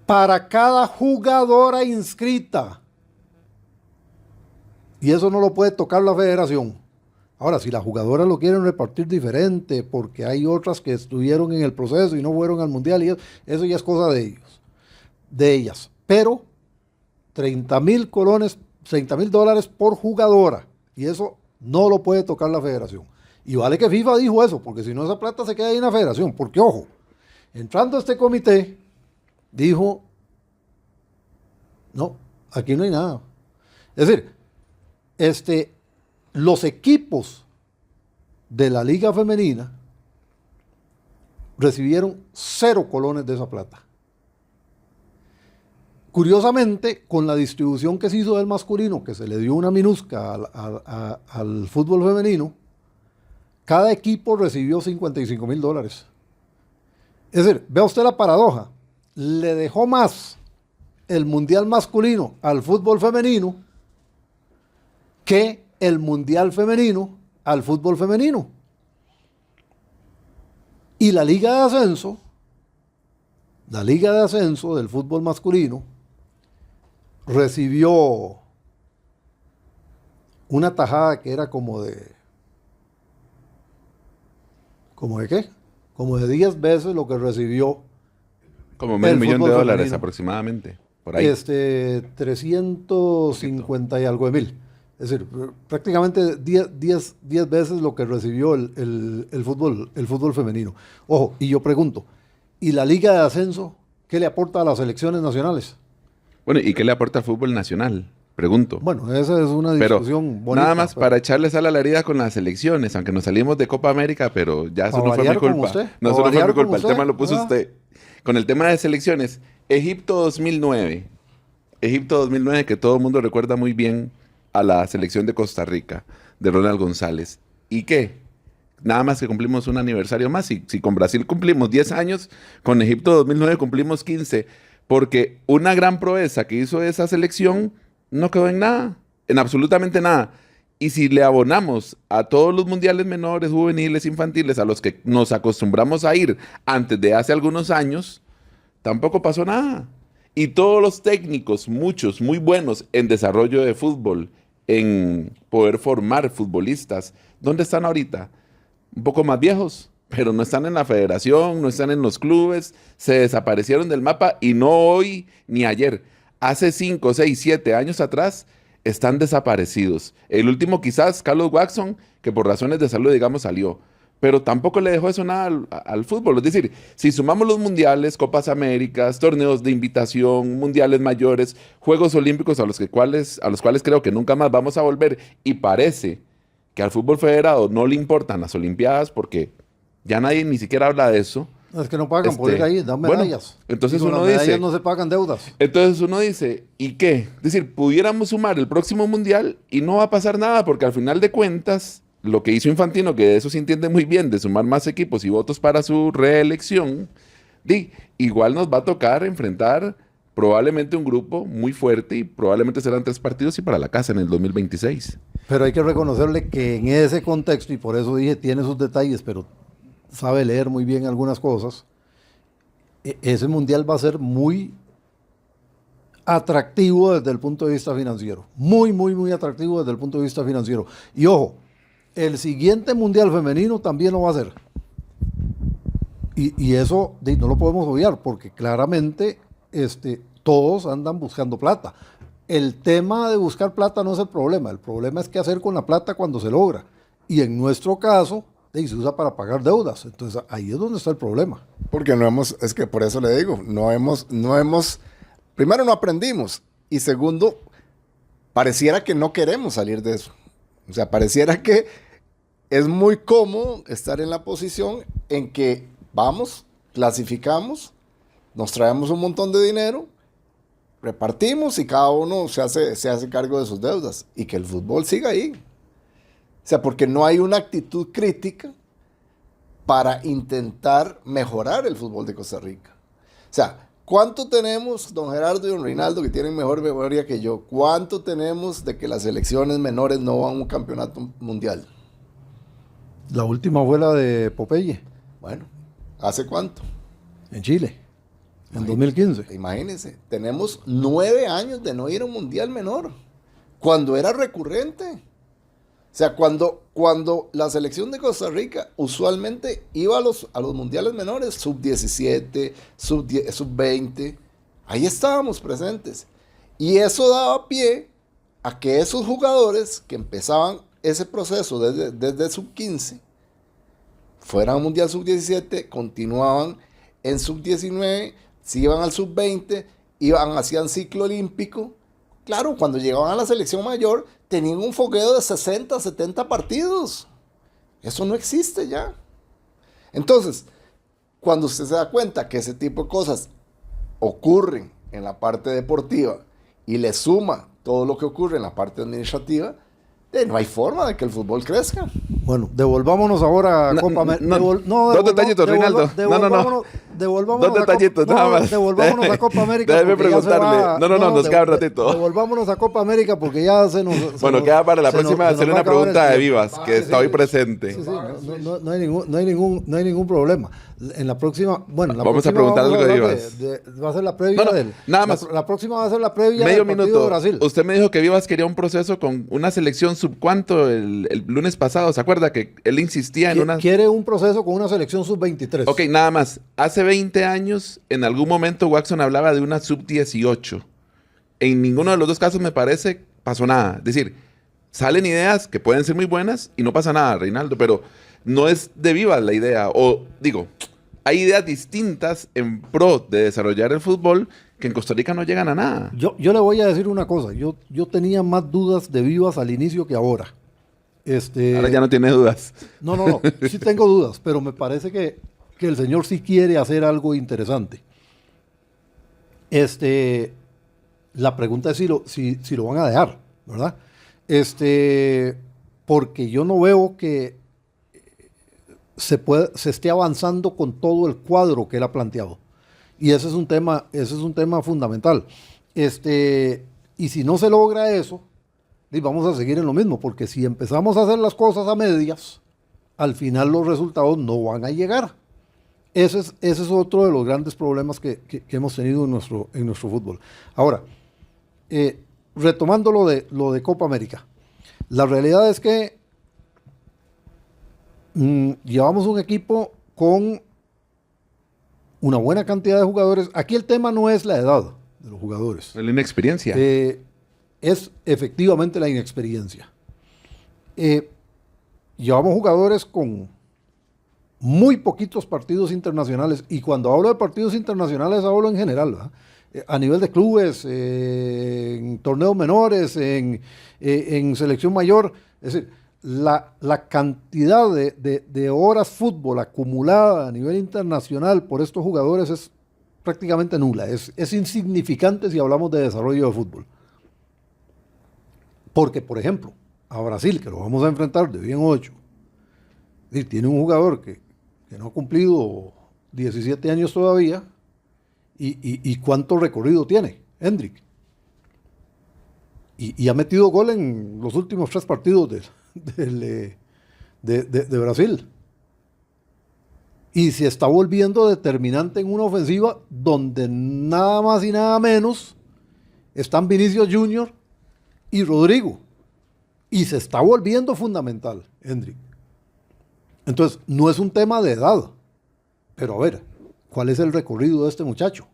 para cada jugadora inscrita. Y eso no lo puede tocar la federación. Ahora, si las jugadoras lo quieren repartir diferente, porque hay otras que estuvieron en el proceso y no fueron al mundial, y eso ya es cosa de ellas. Pero $30,000 por jugadora. Y eso no lo puede tocar la federación. Y vale que FIFA dijo eso, porque si no esa plata se queda ahí en la federación. Porque, ojo, entrando a este comité, dijo, no, aquí no hay nada. Es decir, los equipos de la Liga Femenina recibieron 0 colones de esa plata. Curiosamente, con la distribución que se hizo del masculino, que se le dio una minusca al fútbol femenino, cada equipo recibió $55,000. Es decir, vea usted la paradoja, le dejó más el mundial masculino al fútbol femenino que el mundial femenino al fútbol femenino. Y la liga de ascenso del fútbol masculino recibió una tajada que era como de qué? Como de 10 veces lo que recibió
como $500,000
femenino.
Aproximadamente. Por ahí.
350 y algo de mil. Es decir, prácticamente 10 veces lo que recibió el fútbol femenino. Ojo, y yo pregunto, ¿y la Liga de Ascenso qué le aporta a las selecciones nacionales?
Bueno, ¿y qué le aporta al fútbol nacional? Pregunto.
Bueno, esa es una
Pero
discusión bonita.
nada más para echarle sal a la herida con las elecciones, aunque nos salimos de Copa América, pero ya eso no fue mi culpa. No, eso no fue mi culpa, el tema lo puso usted. Con el tema de selecciones, Egipto 2009, que todo el mundo recuerda muy bien a la selección de Costa Rica, de Ronald González. ¿Y qué? Nada más que cumplimos un aniversario más. Si con Brasil cumplimos 10 años, con Egipto 2009 cumplimos 15, porque una gran proeza que hizo esa selección no quedó en nada, en absolutamente nada. Y si le abonamos a todos los mundiales menores, juveniles, infantiles, a los que nos acostumbramos a ir antes de hace algunos años, tampoco pasó nada. Y todos los técnicos, muchos muy buenos en desarrollo de fútbol, en poder formar futbolistas, ¿dónde están ahorita? Un poco más viejos, pero no están en la federación, no están en los clubes, se desaparecieron del mapa y no hoy ni ayer. Hace 5, 6, 7 años atrás están desaparecidos. El último quizás, Carlos Watson, que por razones de salud, digamos, salió. Pero tampoco le dejó eso nada al fútbol. Es decir, si sumamos los mundiales, Copas Américas, torneos de invitación, mundiales mayores, Juegos Olímpicos a los cuales creo que nunca más vamos a volver, y parece que al fútbol federado no le importan las Olimpiadas porque ya nadie ni siquiera habla de eso.
Es que no pagan por ir ahí, dan medallas.
Bueno, entonces
uno
uno
dice...
dice...
no se pagan deudas.
Entonces uno dice, ¿y qué? Es decir, pudiéramos sumar el próximo mundial y no va a pasar nada porque al final de cuentas, lo que hizo Infantino, que de eso se entiende muy bien, de sumar más equipos y votos para su reelección, igual nos va a tocar enfrentar probablemente un grupo muy fuerte y probablemente serán 3 partidos y para la casa en el 2026.
Pero hay que reconocerle que en ese contexto, y por eso dije, tiene sus detalles, pero sabe leer muy bien algunas cosas, ese mundial va a ser muy atractivo desde el punto de vista financiero. Muy, muy, muy atractivo desde el punto de vista financiero. Y ojo, el siguiente mundial femenino también lo va a hacer. Y eso no lo podemos obviar, porque claramente todos andan buscando plata. El tema de buscar plata no es el problema es qué hacer con la plata cuando se logra. Y en nuestro caso, se usa para pagar deudas. Entonces ahí es donde está el problema.
Porque es que por eso le digo, primero no aprendimos, y segundo, pareciera que no queremos salir de eso. O sea, pareciera que es muy cómodo estar en la posición en que vamos, clasificamos, nos traemos un montón de dinero, repartimos y cada uno se hace cargo de sus deudas y que el fútbol siga ahí. O sea, porque no hay una actitud crítica para intentar mejorar el fútbol de Costa Rica. O sea, ¿cuánto tenemos, don Gerardo y don Reinaldo, que tienen mejor memoria que yo? ¿Cuánto tenemos de que las selecciones menores no van a un campeonato mundial?
La última fue la de Popeye.
Bueno, ¿hace cuánto?
En Chile, en 2015.
Imagínense, tenemos 9 años de no ir a un mundial menor, cuando era recurrente. O sea, cuando la selección de Costa Rica usualmente iba a los mundiales menores, sub-17, sub-20, ahí estábamos presentes. Y eso daba pie a que esos jugadores que empezaban ese proceso desde sub-15, fueran al mundial sub-17, continuaban en sub-19, se iban al sub-20, hacían ciclo olímpico. Claro, cuando llegaban a la selección mayor, tenían un fogueo de 60, 70 partidos. Eso no existe ya. Entonces, cuando usted se da cuenta que ese tipo de cosas ocurren en la parte deportiva y le suma todo lo que ocurre en la parte administrativa, no hay forma de que el fútbol crezca.
Bueno, devolvámonos ahora a Copa América.
Dos detallitos, Reinaldo.
Devolvámonos
dos detallitos, nada más.
Devolvámonos a Copa América.
Déjeme preguntarle. Nos queda un ratito.
Devolvámonos a Copa América porque ya se nos...
Bueno, queda para la próxima hacer una pregunta de Vivas, que está hoy presente.
Sí, no hay ningún problema. En la próxima... Bueno,
vamos a preguntar algo de Vivas.
Va a ser la previa del...
Nada más.
La próxima va a ser la previa
del
partido de Brasil.
Usted me dijo que Vivas quería un proceso con una selección sub-cuánto el lunes pasado. ¿Se acuerda que él insistía en una...
Quiere un proceso con una selección sub-23.
Ok, nada más. Hace 20 años, en algún momento, Watson hablaba de una sub-18. En ninguno de los dos casos, me parece, pasó nada. Es decir, salen ideas que pueden ser muy buenas y no pasa nada, Reinaldo, pero no es de Vivas la idea. O, digo, hay ideas distintas en pro de desarrollar el fútbol que en Costa Rica no llegan a nada.
Yo le voy a decir una cosa. Yo tenía más dudas de Vivas al inicio que ahora.
Ahora ya no tiene dudas.
No. Sí tengo dudas, pero me parece que el señor sí quiere hacer algo interesante. La pregunta es si lo van a dejar, ¿verdad? Porque yo no veo que se esté avanzando con todo el cuadro que él ha planteado. Y ese es un tema fundamental. Y si no se logra eso, vamos a seguir en lo mismo, porque si empezamos a hacer las cosas a medias, al final los resultados no van a llegar. Ese es otro de los grandes problemas que hemos tenido en nuestro fútbol. Ahora, retomando lo de Copa América, la realidad es que llevamos un equipo con una buena cantidad de jugadores. Aquí el tema no es la edad de los jugadores.
La inexperiencia.
Es efectivamente la inexperiencia. Llevamos jugadores con muy poquitos partidos internacionales, y cuando hablo de partidos internacionales hablo en general, ¿verdad? A nivel de clubes, en torneos menores, en selección mayor. Es decir, la cantidad de horas fútbol acumulada a nivel internacional por estos jugadores es prácticamente nula, es insignificante si hablamos de desarrollo de fútbol. Porque, por ejemplo, a Brasil, que lo vamos a enfrentar de bien 8, tiene un jugador que no ha cumplido 17 años todavía, y ¿cuánto recorrido tiene? Hendrick. Y ha metido gol en los últimos 3 partidos de Brasil. Y se está volviendo determinante en una ofensiva donde nada más y nada menos están Vinicius Junior y Rodrigo. Y se está volviendo fundamental, Hendrick. Entonces, no es un tema de edad. Pero a ver, ¿cuál es el recorrido de este muchacho?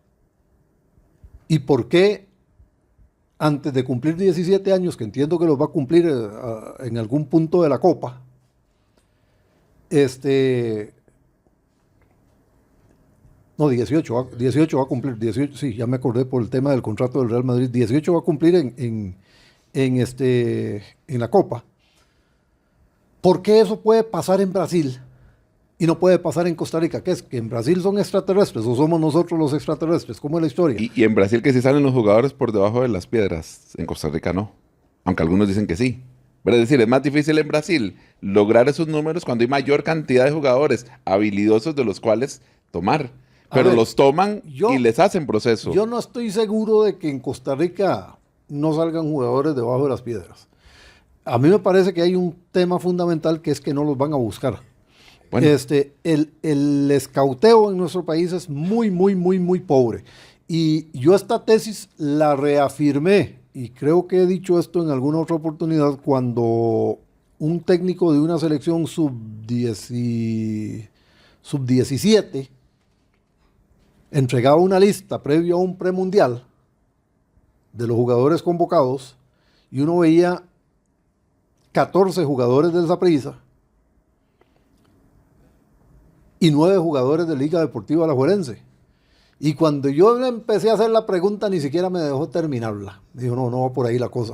¿Y por qué antes de cumplir 17 años, que entiendo que los va a cumplir en algún punto de la Copa, no, 18 va a cumplir, 18, sí, ya me acordé por el tema del contrato del Real Madrid, 18 va a cumplir en la Copa? ¿Por qué eso puede pasar en Brasil y no puede pasar en Costa Rica? ¿Qué es? ¿Que en Brasil son extraterrestres o somos nosotros los extraterrestres? ¿Cómo es la historia?
Y en Brasil que sí salen los jugadores por debajo de las piedras, en Costa Rica no, aunque algunos dicen que sí. Pero es decir, es más difícil en Brasil lograr esos números cuando hay mayor cantidad de jugadores habilidosos de los cuales tomar. Pero los toman y les hacen proceso.
Yo no estoy seguro de que en Costa Rica no salgan jugadores debajo de las piedras. A mí me parece que hay un tema fundamental, que es que no los van a buscar. Bueno. El escauteo en nuestro país es muy, muy, muy, muy pobre. Y yo esta tesis la reafirmé, y creo que he dicho esto en alguna otra oportunidad, cuando un técnico de una selección sub-17 entregaba una lista previo a un premundial de los jugadores convocados, y uno veía 14 jugadores del Saprissa y 9 jugadores de Liga Deportiva Alajuelense. Y cuando yo le empecé a hacer la pregunta, ni siquiera me dejó terminarla. Dijo, no va por ahí la cosa.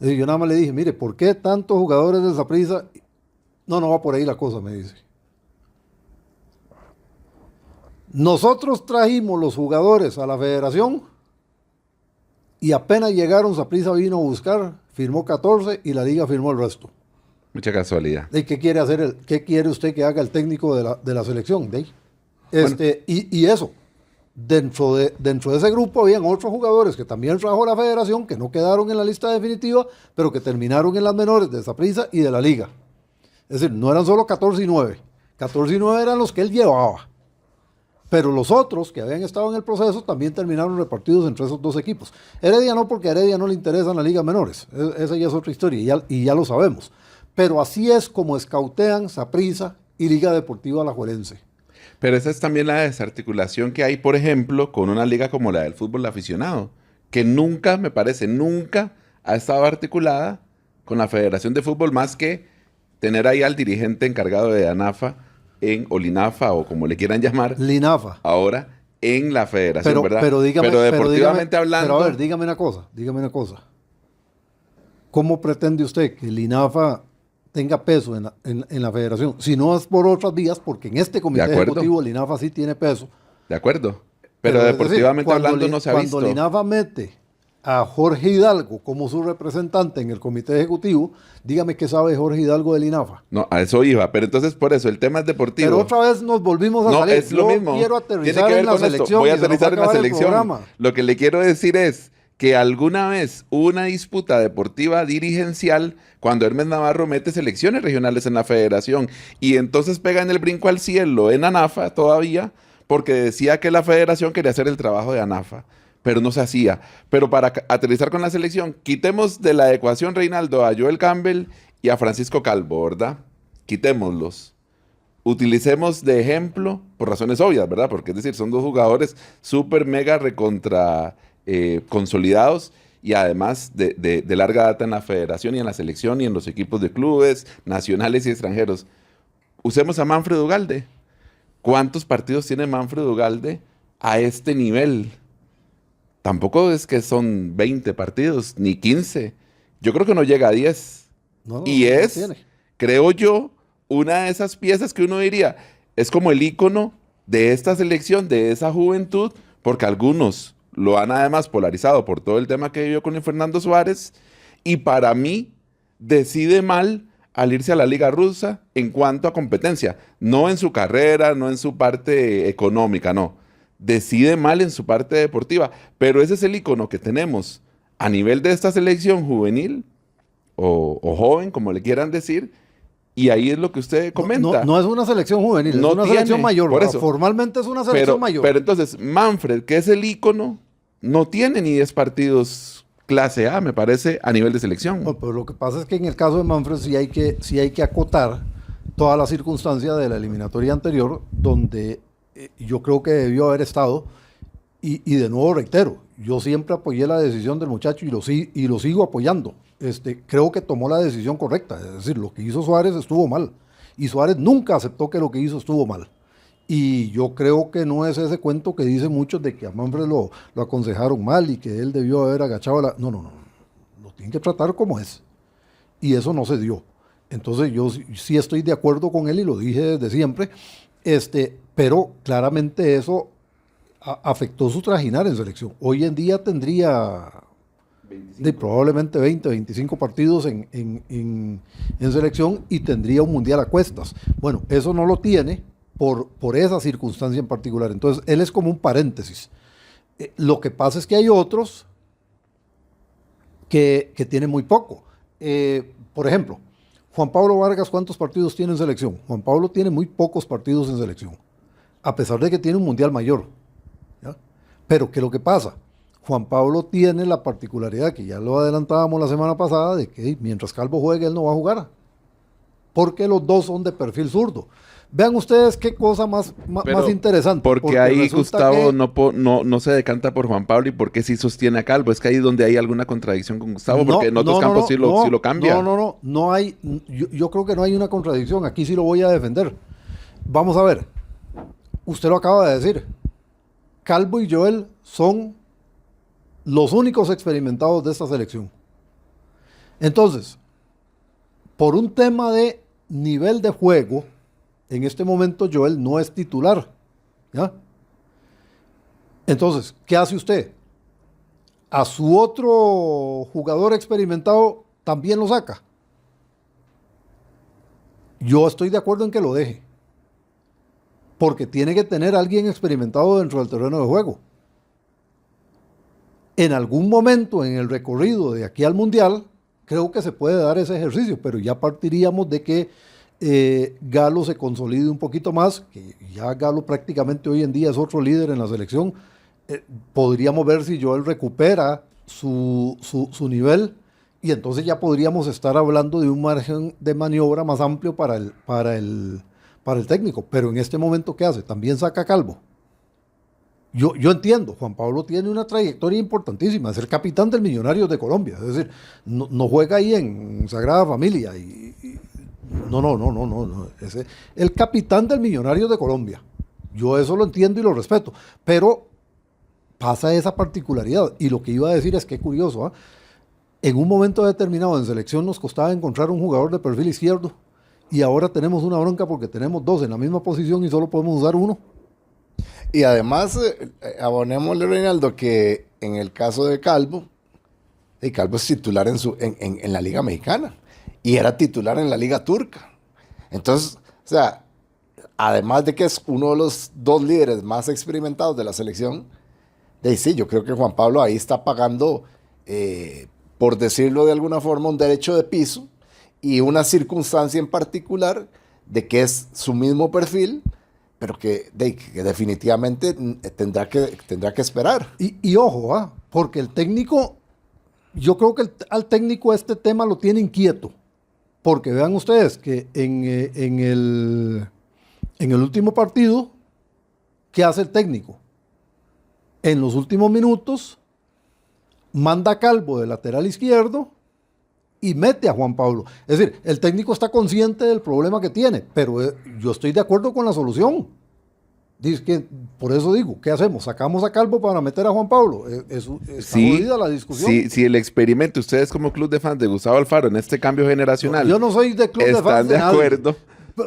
Y yo nada más le dije, mire, ¿por qué tantos jugadores del Saprissa? No va por ahí la cosa, me dice. Nosotros trajimos los jugadores a la federación y apenas llegaron, Saprissa vino a buscar, firmó 14 y la liga firmó el resto.
Mucha casualidad.
¿De qué quiere hacer qué quiere usted que haga el técnico de la selección? ¿De ahí? Y eso, dentro de ese grupo habían otros jugadores que también trajo la federación, que no quedaron en la lista definitiva, pero que terminaron en las menores de Saprissa y de la liga. Es decir, no eran solo 14 y 9. 14 y 9 eran los que él llevaba. Pero los otros que habían estado en el proceso también terminaron repartidos entre esos 2 equipos. Heredia no, porque a Heredia no le interesan las ligas menores. Esa ya es otra historia y ya lo sabemos. Pero así es como escautean Saprissa y Liga Deportiva Alajuelense.
Pero esa es también la desarticulación que hay, por ejemplo, con una liga como la del fútbol aficionado, que nunca, me parece, nunca ha estado articulada con la Federación de Fútbol, más que tener ahí al dirigente encargado de ANAFA o Linafa, o como le quieran llamar,
Linafa.
ahora en la federación, ¿verdad?
Pero dígame,
pero deportivamente hablando...
Pero a ver, dígame una cosa. ¿Cómo pretende usted que Linafa tenga peso en la federación? Si no es por otras vías, porque en este comité ejecutivo Linafa sí tiene peso.
De acuerdo. Pero deportivamente hablando no se ha visto.
Cuando Linafa mete a Jorge Hidalgo como su representante en el comité ejecutivo, dígame qué sabe Jorge Hidalgo de Linafa.
No, a eso iba, pero entonces por eso, el tema es deportivo.
Pero otra vez nos volvimos a salir.
No, es lo mismo.
Quiero aterrizar en la selección.
Voy a aterrizar en la selección. Lo que le quiero decir es que alguna vez hubo una disputa deportiva dirigencial cuando Hermes Navarro mete selecciones regionales en la federación y entonces pegan el brinco al cielo en ANAFA todavía porque decía que la federación quería hacer el trabajo de ANAFA, pero no se hacía. Pero para aterrizar con la selección, quitemos de la ecuación, Reinaldo, a Joel Campbell y a Francisco Calvo, ¿verdad? Quitémoslos. Utilicemos de ejemplo, por razones obvias, ¿verdad? Porque es decir, son dos jugadores súper mega recontra consolidados y además de larga data en la federación y en la selección y en los equipos de clubes nacionales y extranjeros. Usemos a Manfred Ugalde. ¿Cuántos partidos tiene Manfred Ugalde a este nivel? Tampoco es que son 20 partidos, ni 15. Yo creo que no llega a 10. Y es, creo yo, una de esas piezas que uno diría, es como el ícono de esta selección, de esa juventud, porque algunos lo han además polarizado por todo el tema que vivió con Fernando Suárez, y para mí decide mal al irse a la Liga Rusa en cuanto a competencia, no en su carrera, no en su parte económica, no. Decide mal en su parte deportiva, pero ese es el ícono que tenemos a nivel de esta selección juvenil o joven, como le quieran decir, y ahí es lo que usted comenta.
No es una selección juvenil,
no
es una selección mayor.
Por eso.
Formalmente es una selección mayor.
Pero entonces, Manfred, que es el ícono, no tiene ni 10 partidos clase A, me parece, a nivel de selección.
No, pero lo que pasa es que en el caso de Manfred sí hay que acotar toda la circunstancia de la eliminatoria anterior, donde yo creo que debió haber estado, y de nuevo reitero, yo siempre apoyé la decisión del muchacho y lo sigo apoyando. Creo que tomó la decisión correcta, es decir, lo que hizo Suárez estuvo mal, y Suárez nunca aceptó que lo que hizo estuvo mal. Y yo creo que no es ese cuento que dicen muchos de que a Manfred lo aconsejaron mal y que él debió haber agachado la... No, lo tienen que tratar como es. Y eso no se dio. Entonces yo sí estoy de acuerdo con él y lo dije desde siempre, pero claramente eso afectó su trajinar en selección. Hoy en día tendría probablemente 20, 25 partidos en selección y tendría un mundial a cuestas. Bueno, eso no lo tiene por esa circunstancia en particular. Entonces, él es como un paréntesis. Lo que pasa es que hay otros que tienen muy poco. Por ejemplo, Juan Pablo Vargas, ¿cuántos partidos tiene en selección? Juan Pablo tiene muy pocos partidos en selección, a pesar de que tiene un mundial mayor. ¿Ya? Pero, ¿qué es lo que pasa? Juan Pablo tiene la particularidad, que ya lo adelantábamos la semana pasada, de que mientras Calvo juegue, él no va a jugar. Porque los dos son de perfil zurdo. Vean ustedes qué cosa más interesante.
Porque ahí Gustavo no se decanta por Juan Pablo y porque sí sostiene a Calvo. Es que ahí donde hay alguna contradicción con Gustavo, porque en otros campos sí lo cambia.
No hay, yo creo que no hay una contradicción. Aquí sí lo voy a defender. Vamos a ver. Usted lo acaba de decir. Calvo y Joel son los únicos experimentados de esta selección. Entonces, por un tema de nivel de juego, en este momento Joel no es titular. ¿Ya? Entonces, ¿qué hace usted? A su otro jugador experimentado también lo saca. Yo estoy de acuerdo en que lo deje. Porque tiene que tener a alguien experimentado dentro del terreno de juego. En algún momento en el recorrido de aquí al Mundial, creo que se puede dar ese ejercicio, pero ya partiríamos de que Galo se consolide un poquito más, que ya Galo prácticamente hoy en día es otro líder en la selección. Podríamos ver si Joel recupera su nivel y entonces ya podríamos estar hablando de un margen de maniobra más amplio para el técnico. Pero en este momento, ¿qué hace? También saca a Calvo. Yo entiendo, Juan Pablo tiene una trayectoria importantísima, es el capitán del Millonarios de Colombia, es decir, no juega ahí en Sagrada Familia y No. El capitán del Millonarios de Colombia. Yo eso lo entiendo y lo respeto. Pero pasa esa particularidad. Y lo que iba a decir es que curioso, ¿ah? En un momento determinado en selección nos costaba encontrar un jugador de perfil izquierdo. Y ahora tenemos una bronca porque tenemos dos en la misma posición y solo podemos usar uno.
Y además, abonémosle, Reinaldo, que en el caso de Calvo, Calvo es titular en la Liga Mexicana y era titular en la Liga Turca. Entonces, o sea, además de que es uno de los dos líderes más experimentados de la selección, sí, yo creo que Juan Pablo ahí está pagando, por decirlo de alguna forma, un derecho de piso y una circunstancia en particular de que es su mismo perfil, pero que definitivamente tendrá que esperar.
Y ojo, porque el técnico, yo creo que al técnico este tema lo tiene inquieto, porque vean ustedes que en el último partido, ¿qué hace el técnico? En los últimos minutos, manda a Calvo de lateral izquierdo y mete a Juan Pablo. Es decir, el técnico está consciente del problema que tiene, pero yo estoy de acuerdo con la solución. Dice que, por eso digo, ¿qué hacemos? ¿Sacamos a Calvo para meter a Juan Pablo? Está jodida la discusión.
Sí, el experimento, ustedes como club de fans de Gustavo Alfaro en este cambio generacional.
Yo no soy de club de fans de nadie. ¿Están de acuerdo?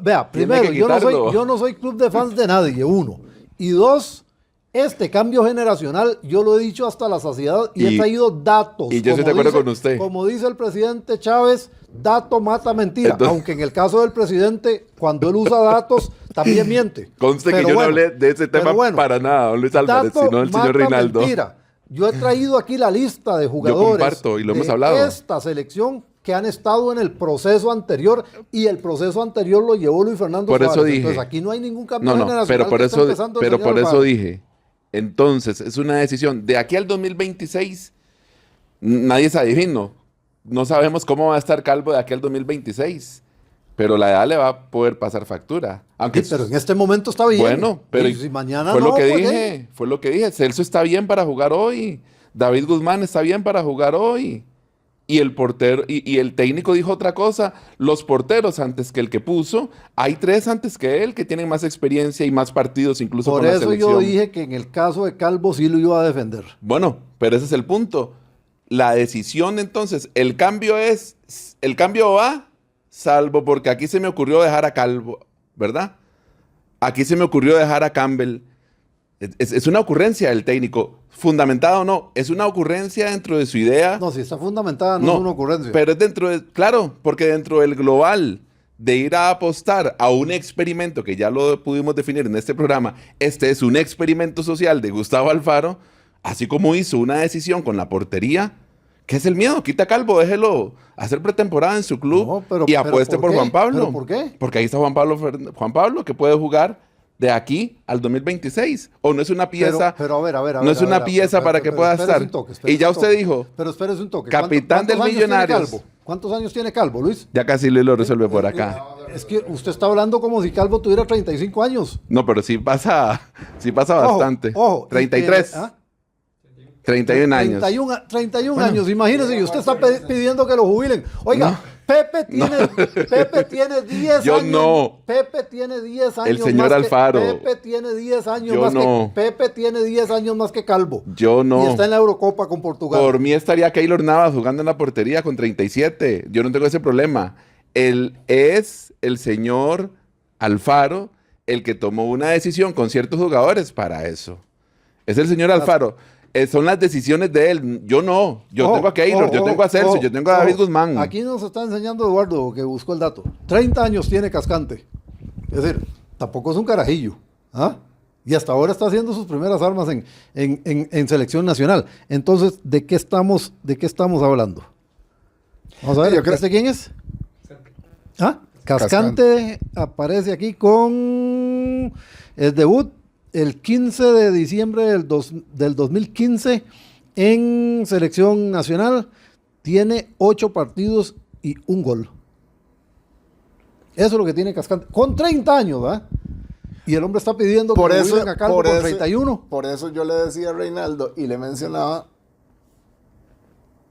Vea, primero, yo no soy club de fans de nadie, uno. Y dos, este cambio generacional, yo lo he dicho hasta la saciedad y he traído datos.
Y yo estoy de acuerdo con usted.
Como dice el presidente Chávez, dato mata mentira. Entonces, aunque en el caso del presidente, cuando él usa datos, también miente.
Conste que yo no hablé de ese tema para nada, don Luis Álvarez, sino el señor Reinaldo. Mentira.
Yo he traído aquí la lista de jugadores.
Yo comparto, y lo hemos hablado.
De esta selección que han estado en el proceso anterior, y el proceso anterior lo llevó Luis Fernando
Suárez. Por eso dije.
Entonces aquí no hay ningún cambio generacional.
Pero por eso dije. Entonces, es una decisión. De aquí al 2026, nadie se adivino. No sabemos cómo va a estar Calvo de aquí al 2026. Pero la edad le va a poder pasar factura. Aunque
sí, pero en este momento está bien.
Bueno, pero
si mañana
fue
no,
lo que dije. Fue lo que dije. Celso está bien para jugar hoy. David Guzmán está bien para jugar hoy. Y el portero, y el técnico dijo otra cosa. Los porteros antes que el que puso, hay 3 antes que él que tienen más experiencia y más partidos incluso con la selección.
Por eso yo dije que en el caso de Calvo sí lo iba a defender.
Bueno, pero ese es el punto. La decisión entonces, el cambio va, salvo porque aquí se me ocurrió dejar a Calvo, ¿verdad? Aquí se me ocurrió dejar a Campbell. Es una ocurrencia del técnico. Fundamentada o no, es una ocurrencia dentro de su idea.
No, si está fundamentada no es una ocurrencia.
Pero es claro, porque dentro del global de ir a apostar a un experimento, que ya lo pudimos definir en este programa, este es un experimento social de Gustavo Alfaro, así como hizo una decisión con la portería. ¿Qué es el miedo? Quita a Calvo, déjelo hacer pretemporada en su club y apueste por Juan Pablo.
¿Pero por qué?
Porque ahí está Juan Pablo que puede jugar de aquí al 2026. ¿O no es una pieza?
Pero a ver.
No es una pieza para que pueda estar. Y ya usted dijo.
Pero espérese un toque.
Capitán del Millonarios.
¿Cuántos años tiene Calvo, Luis?
Ya casi lo resuelve por acá.
Es que usted está hablando como si Calvo tuviera 35 años.
No, pero sí pasa bastante.
Ojo.
33. 31 años.
31 años, imagínese, y usted está pidiendo que lo jubilen. Oiga, no, Pepe tiene 10 años.
Yo no.
Pepe tiene 10 años.
El señor Alfaro.
Pepe tiene 10 años más que Pepe tiene 10 años más que Calvo.
Yo no.
Y está en la Eurocopa con Portugal.
Por mí estaría Keylor Navas jugando en la portería con 37. Yo no tengo ese problema. Él es el señor Alfaro el que tomó una decisión con ciertos jugadores para eso. Es el señor Alfaro. Son las decisiones de él. Yo no. Yo tengo a Keylor, yo tengo a Celso, yo tengo a David Guzmán.
Aquí nos está enseñando Eduardo, que buscó el dato. 30 años tiene Cascante. Es decir, tampoco es un carajillo. Y hasta ahora está haciendo sus primeras armas en selección nacional. Entonces, ¿de qué estamos hablando? Vamos a ver, ¿este quién es? Cascante aparece aquí con el debut el 15 de diciembre del 2015 en selección nacional. Tiene 8 partidos y 1 gol. Eso es lo que tiene Cascante. Con 30 años, ¿verdad? Y el hombre está pidiendo que lo jubilen a Calvo con 31.
Por eso yo le decía a Reinaldo y le mencionaba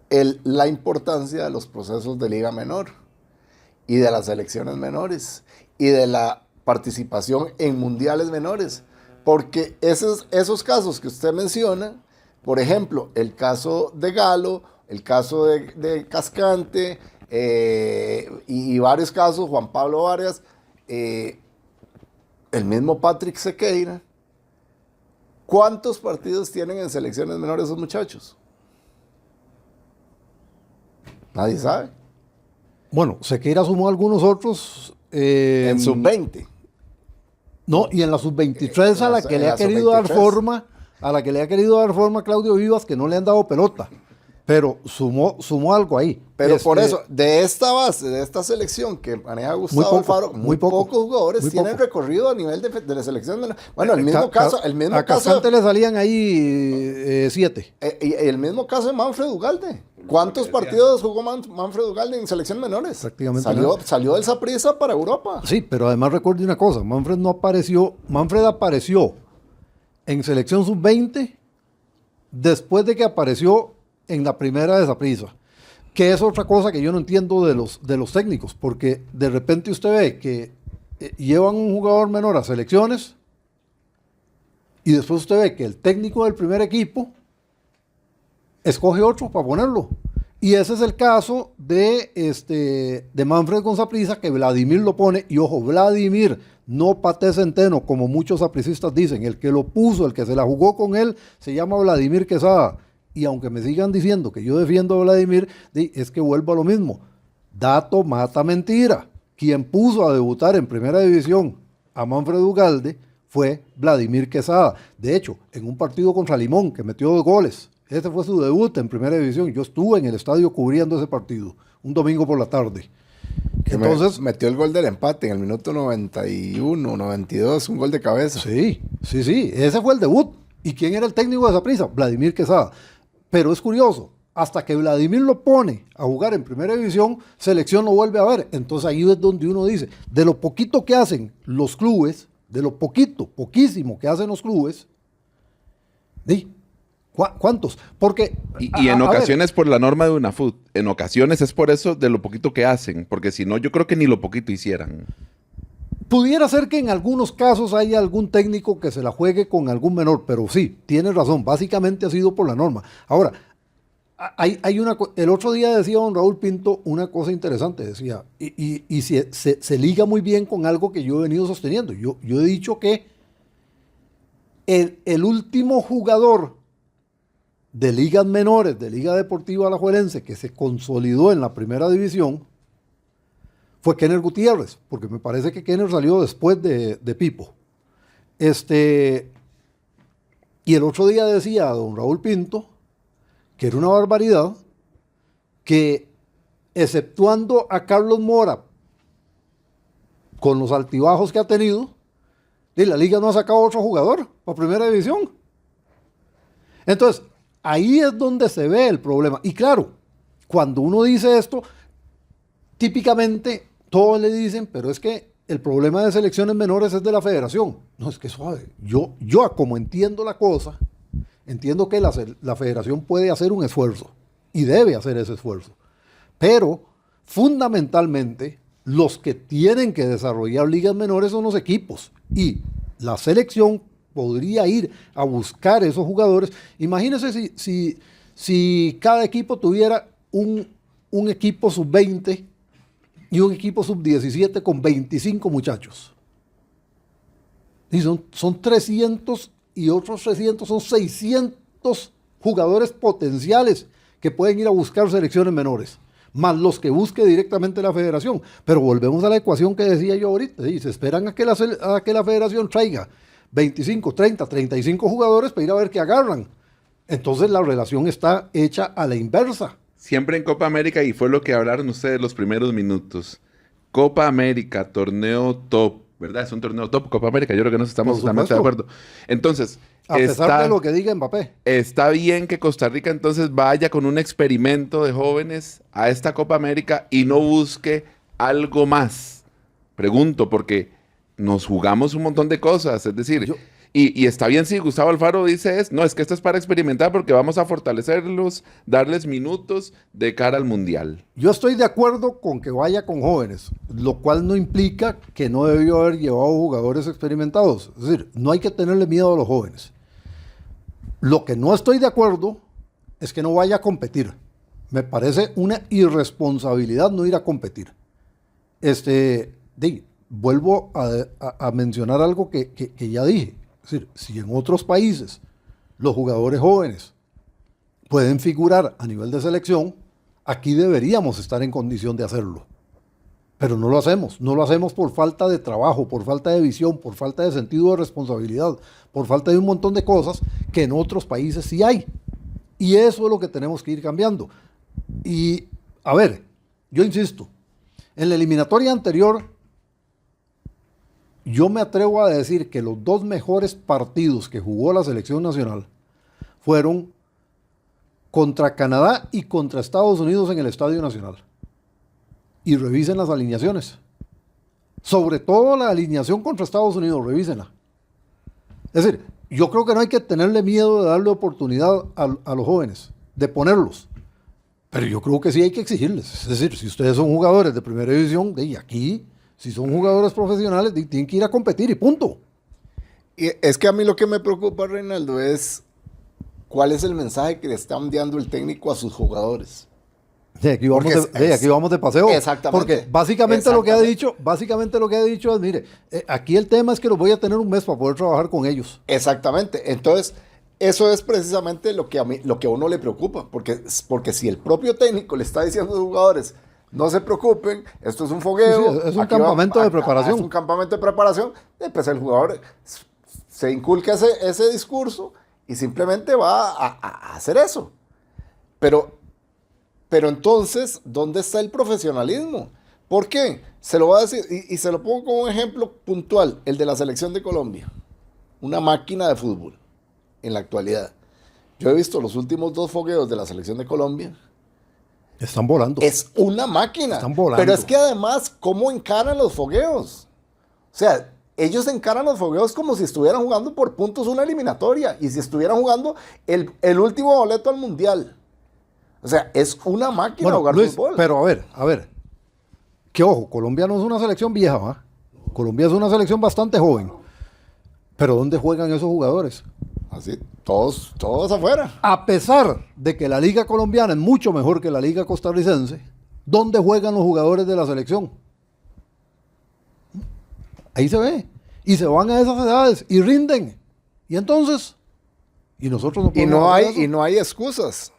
la importancia de los procesos de Liga Menor. y de las selecciones menores y de la participación en mundiales menores. Porque esos casos que usted menciona, por ejemplo, el caso de Galo, el caso de Cascante y varios casos, Juan Pablo Vargas, el mismo Patrick Sequeira, ¿cuántos partidos tienen en selecciones menores esos muchachos? Nadie sabe.
Bueno, Sequeira sumó algunos otros.
En sub-20.
No, y en la sub-23 a la que le ha querido dar forma, Claudio Vivas, que no le han dado pelota. Pero sumó algo ahí.
Pero por eso, de esta base, de esta selección que maneja Gustavo Alfaro, muy pocos jugadores tienen recorrido a nivel de la selección. Bueno, el mismo caso.
A Cascante le salían ahí 7.
Y el mismo caso de Manfred Ugalde. ¿Cuántos partidos jugó Manfred Ugalde en selección menores?
Prácticamente
salió del Saprissa para Europa.
Sí, pero además recuerde una cosa, Manfred apareció en selección sub-20 después de que apareció en la primera de Saprissa, que es otra cosa que yo no entiendo de los técnicos, porque de repente usted ve que llevan un jugador menor a selecciones y después usted ve que el técnico del primer equipo escoge otro para ponerlo. Y ese es el caso de Manfred con Saprissa, que Vladimir lo pone, y ojo, Vladimir, no Paté Centeno, como muchos sapricistas dicen, el que lo puso, el que se la jugó con él, se llama Vladimir Quesada. Y aunque me sigan diciendo que yo defiendo a Vladimir, es que vuelvo a lo mismo. Dato mata mentira. Quien puso a debutar en primera división a Manfred Ugalde fue Vladimir Quesada. De hecho, en un partido contra Limón, que metió 2 goles, ese fue su debut en primera división. Yo estuve en el estadio cubriendo ese partido, un domingo por la tarde.
Entonces metió el gol del empate en el minuto 91, 92, un gol de cabeza.
Sí, ese fue el debut. ¿Y quién era el técnico de Saprissa? Vladimir Quesada. Pero es curioso, hasta que Vladimir lo pone a jugar en primera división, selección lo vuelve a ver. Entonces ahí es donde uno dice, de lo poquito que hacen los clubes, de lo poquísimo que hacen los clubes, ¿cuántos? Porque...
Y en ocasiones por la norma de UNAFUT, en ocasiones es por eso de lo poquito que hacen, porque si no yo creo que ni lo poquito hicieran.
Pudiera ser que en algunos casos haya algún técnico que se la juegue con algún menor, pero sí, tiene razón, básicamente ha sido por la norma. Ahora, el otro día decía don Raúl Pinto una cosa interesante, decía, y se liga muy bien con algo que yo he venido sosteniendo. Yo he dicho que el último jugador de ligas menores, de Liga Deportiva Alajuelense, que se consolidó en la primera división, fue Kenner Gutiérrez, porque me parece que Kenner salió después de Pipo. Y el otro día decía don Raúl Pinto que era una barbaridad que, exceptuando a Carlos Mora, con los altibajos que ha tenido, la liga no ha sacado otro jugador para primera división. Entonces, ahí es donde se ve el problema. Y claro, cuando uno dice esto, típicamente todos le dicen, pero es que el problema de selecciones menores es de la federación. No, es que suave. Yo como entiendo la cosa, entiendo que la federación puede hacer un esfuerzo y debe hacer ese esfuerzo. Pero, fundamentalmente, los que tienen que desarrollar ligas menores son los equipos. Y la selección podría ir a buscar esos jugadores. Imagínense si cada equipo tuviera un equipo sub-20 y un equipo sub-17 con 25 muchachos. Y son 300 y otros 300, son 600 jugadores potenciales que pueden ir a buscar selecciones menores, más los que busque directamente la federación. Pero volvemos a la ecuación que decía yo ahorita, ¿sí? Se esperan a que la federación traiga 25, 30, 35 jugadores para ir a ver qué agarran. Entonces la relación está hecha a la inversa.
Siempre en Copa América, y fue lo que hablaron ustedes los primeros minutos. Copa América, torneo top, ¿verdad? Es un torneo top, Copa América. Yo creo que nos estamos totalmente de acuerdo. Entonces,
a pesar de lo que diga Mbappé.
Está bien que Costa Rica entonces vaya con un experimento de jóvenes a esta Copa América y no busque algo más. Pregunto, porque nos jugamos un montón de cosas. Es decir, Y está bien si Gustavo Alfaro dice no, es que esto es para experimentar porque vamos a fortalecerlos, darles minutos de cara al Mundial.
Yo estoy de acuerdo con que vaya con jóvenes, lo cual no implica que no debió haber llevado jugadores experimentados. Es decir, no hay que tenerle miedo a los jóvenes. Lo que no estoy de acuerdo es que no vaya a competir. Me parece una irresponsabilidad no ir a competir. Vuelvo a mencionar algo que ya dije. Es decir, si en otros países los jugadores jóvenes pueden figurar a nivel de selección, aquí deberíamos estar en condición de hacerlo. Pero no lo hacemos. No lo hacemos por falta de trabajo, por falta de visión, por falta de sentido de responsabilidad, por falta de un montón de cosas que en otros países sí hay. Y eso es lo que tenemos que ir cambiando. Y, a ver, yo insisto, en la eliminatoria anterior, yo me atrevo a decir que los dos mejores partidos que jugó la selección nacional fueron contra Canadá y contra Estados Unidos en el Estadio Nacional. Y revisen las alineaciones. Sobre todo la alineación contra Estados Unidos, revísenla. Es decir, yo creo que no hay que tenerle miedo de darle oportunidad a los jóvenes, de ponerlos. Pero yo creo que sí hay que exigirles. Es decir, si ustedes son jugadores de primera división, de aquí, si son jugadores profesionales, tienen que ir a competir y punto.
Y es que a mí lo que me preocupa, Reinaldo, es cuál es el mensaje que le está enviando el técnico a sus jugadores.
Aquí vamos de paseo.
Exactamente.
Porque básicamente lo que ha dicho es, mire, aquí el tema es que los voy a tener un mes para poder trabajar con ellos.
Exactamente. Entonces, eso es precisamente lo que a uno le preocupa, porque si el propio técnico le está diciendo a los jugadores, no se preocupen, esto es un fogueo.
Sí, es un campamento de preparación.
Es un campamento de preparación. Pues el jugador se inculca ese discurso y simplemente va a hacer eso. Pero entonces, ¿dónde está el profesionalismo? ¿Por qué? Se lo voy a decir, y se lo pongo como un ejemplo puntual, el de la selección de Colombia. Una máquina de fútbol en la actualidad. Yo he visto los últimos 2 fogueos de la selección de Colombia.
Están volando.
Es una máquina.
Están volando.
Pero es que además, ¿cómo encaran los fogueos? O sea, ellos encaran los fogueos como si estuvieran jugando por puntos una eliminatoria y si estuvieran jugando el último boleto al Mundial. O sea, es una máquina jugar
Luis,
fútbol.
Pero a ver. Que ojo, Colombia no es una selección vieja, ¿va? Colombia es una selección bastante joven. Pero ¿dónde juegan esos jugadores?
Así, todos afuera.
A pesar de que la liga colombiana es mucho mejor que la liga costarricense, ¿dónde juegan los jugadores de la selección? Ahí se ve. Y se van a esas edades y rinden. Y entonces, y nosotros no podemos hacer eso.
Y no hay excusas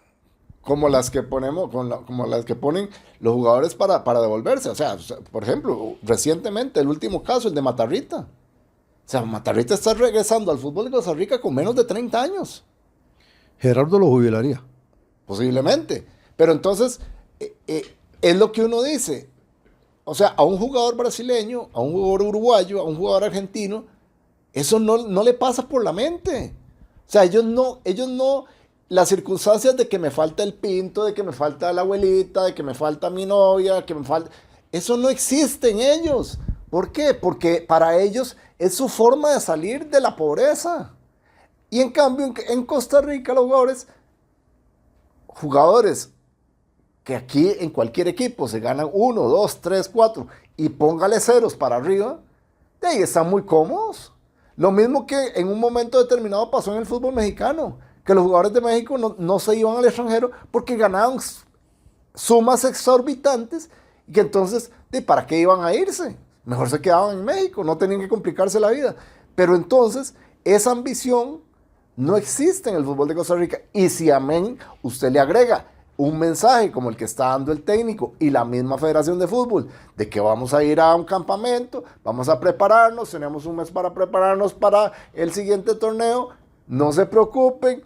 como las que ponemos, como las que ponen los jugadores para devolverse. O sea, por ejemplo, recientemente el último caso, el de Matarrita. O sea, Matarrita está regresando al fútbol de Costa Rica con menos de 30 años.
Gerardo lo jubilaría.
Posiblemente. Pero entonces, es lo que uno dice. O sea, a un jugador brasileño, a un jugador uruguayo, a un jugador argentino, eso no le pasa por la mente. O sea, ellos no, las circunstancias de que me falta el pinto, de que me falta la abuelita, de que me falta mi novia, eso no existe en ellos. ¿Por qué? Porque para ellos es su forma de salir de la pobreza. Y en cambio, en Costa Rica, los jugadores que aquí en cualquier equipo se ganan 1, 2, 3, 4 y póngale ceros para arriba, de ahí están muy cómodos. Lo mismo que en un momento determinado pasó en el fútbol mexicano, que los jugadores de México no se iban al extranjero porque ganaban sumas exorbitantes y que entonces, ¿para qué iban a irse? Mejor se quedaban en México, no tenían que complicarse la vida. Pero entonces, esa ambición no existe en el fútbol de Costa Rica. Y si amén, usted le agrega un mensaje como el que está dando el técnico y la misma Federación de Fútbol, de que vamos a ir a un campamento, vamos a prepararnos, tenemos un mes para prepararnos para el siguiente torneo, no se preocupen.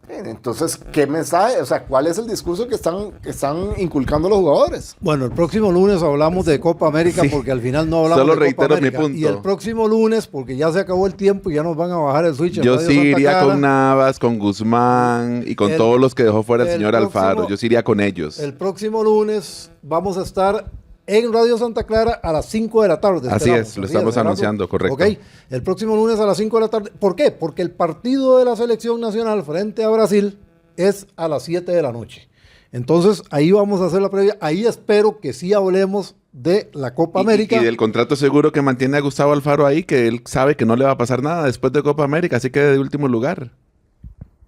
Entonces, ¿qué mensaje? O sea, ¿cuál es el discurso que están inculcando los jugadores?
Bueno, el próximo lunes hablamos de Copa América porque al final no hablamos
Solo
de Copa
reitero
América.
mi punto.
Y el próximo lunes, porque ya se acabó el tiempo y ya nos van a bajar el switch.
Yo sí iría con Navas, con Guzmán y con todos los que dejó fuera el señor Alfaro. Yo sí iría con ellos.
El próximo lunes vamos a estar en Radio Santa Clara a las 5 de la tarde.
Así es, lo estamos
Gerardo.
anunciando, correcto.
Ok, el próximo lunes a las 5 de la tarde. ¿Por qué? Porque el partido de la selección nacional frente a Brasil es a las 7 de la noche. Entonces, ahí vamos a hacer la previa. Ahí espero que sí hablemos de la Copa América.
Y del contrato seguro que mantiene a Gustavo Alfaro ahí, que él sabe que no le va a pasar nada después de Copa América, así que de último lugar.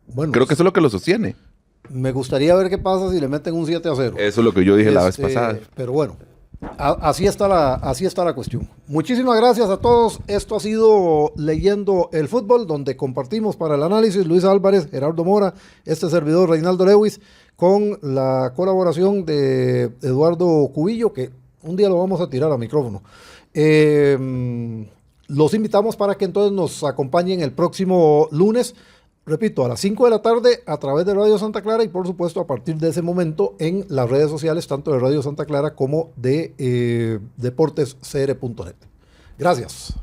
Bueno,
Creo que eso es lo que lo sostiene.
me gustaría ver qué pasa si le meten un 7-0.
Eso es lo que yo dije la vez pasada.
Pero bueno, así está la cuestión. Muchísimas gracias a todos. Esto ha sido Leyendo el Fútbol, donde compartimos para el análisis Luis Álvarez, Gerardo Mora, este servidor Reinaldo Lewis, con la colaboración de Eduardo Cubillo, que un día lo vamos a tirar a micrófono. Los invitamos para que entonces nos acompañen el próximo lunes. Repito, a las 5 de la tarde a través de Radio Santa Clara y por supuesto a partir de ese momento en las redes sociales tanto de Radio Santa Clara como de deportescr.net. Gracias.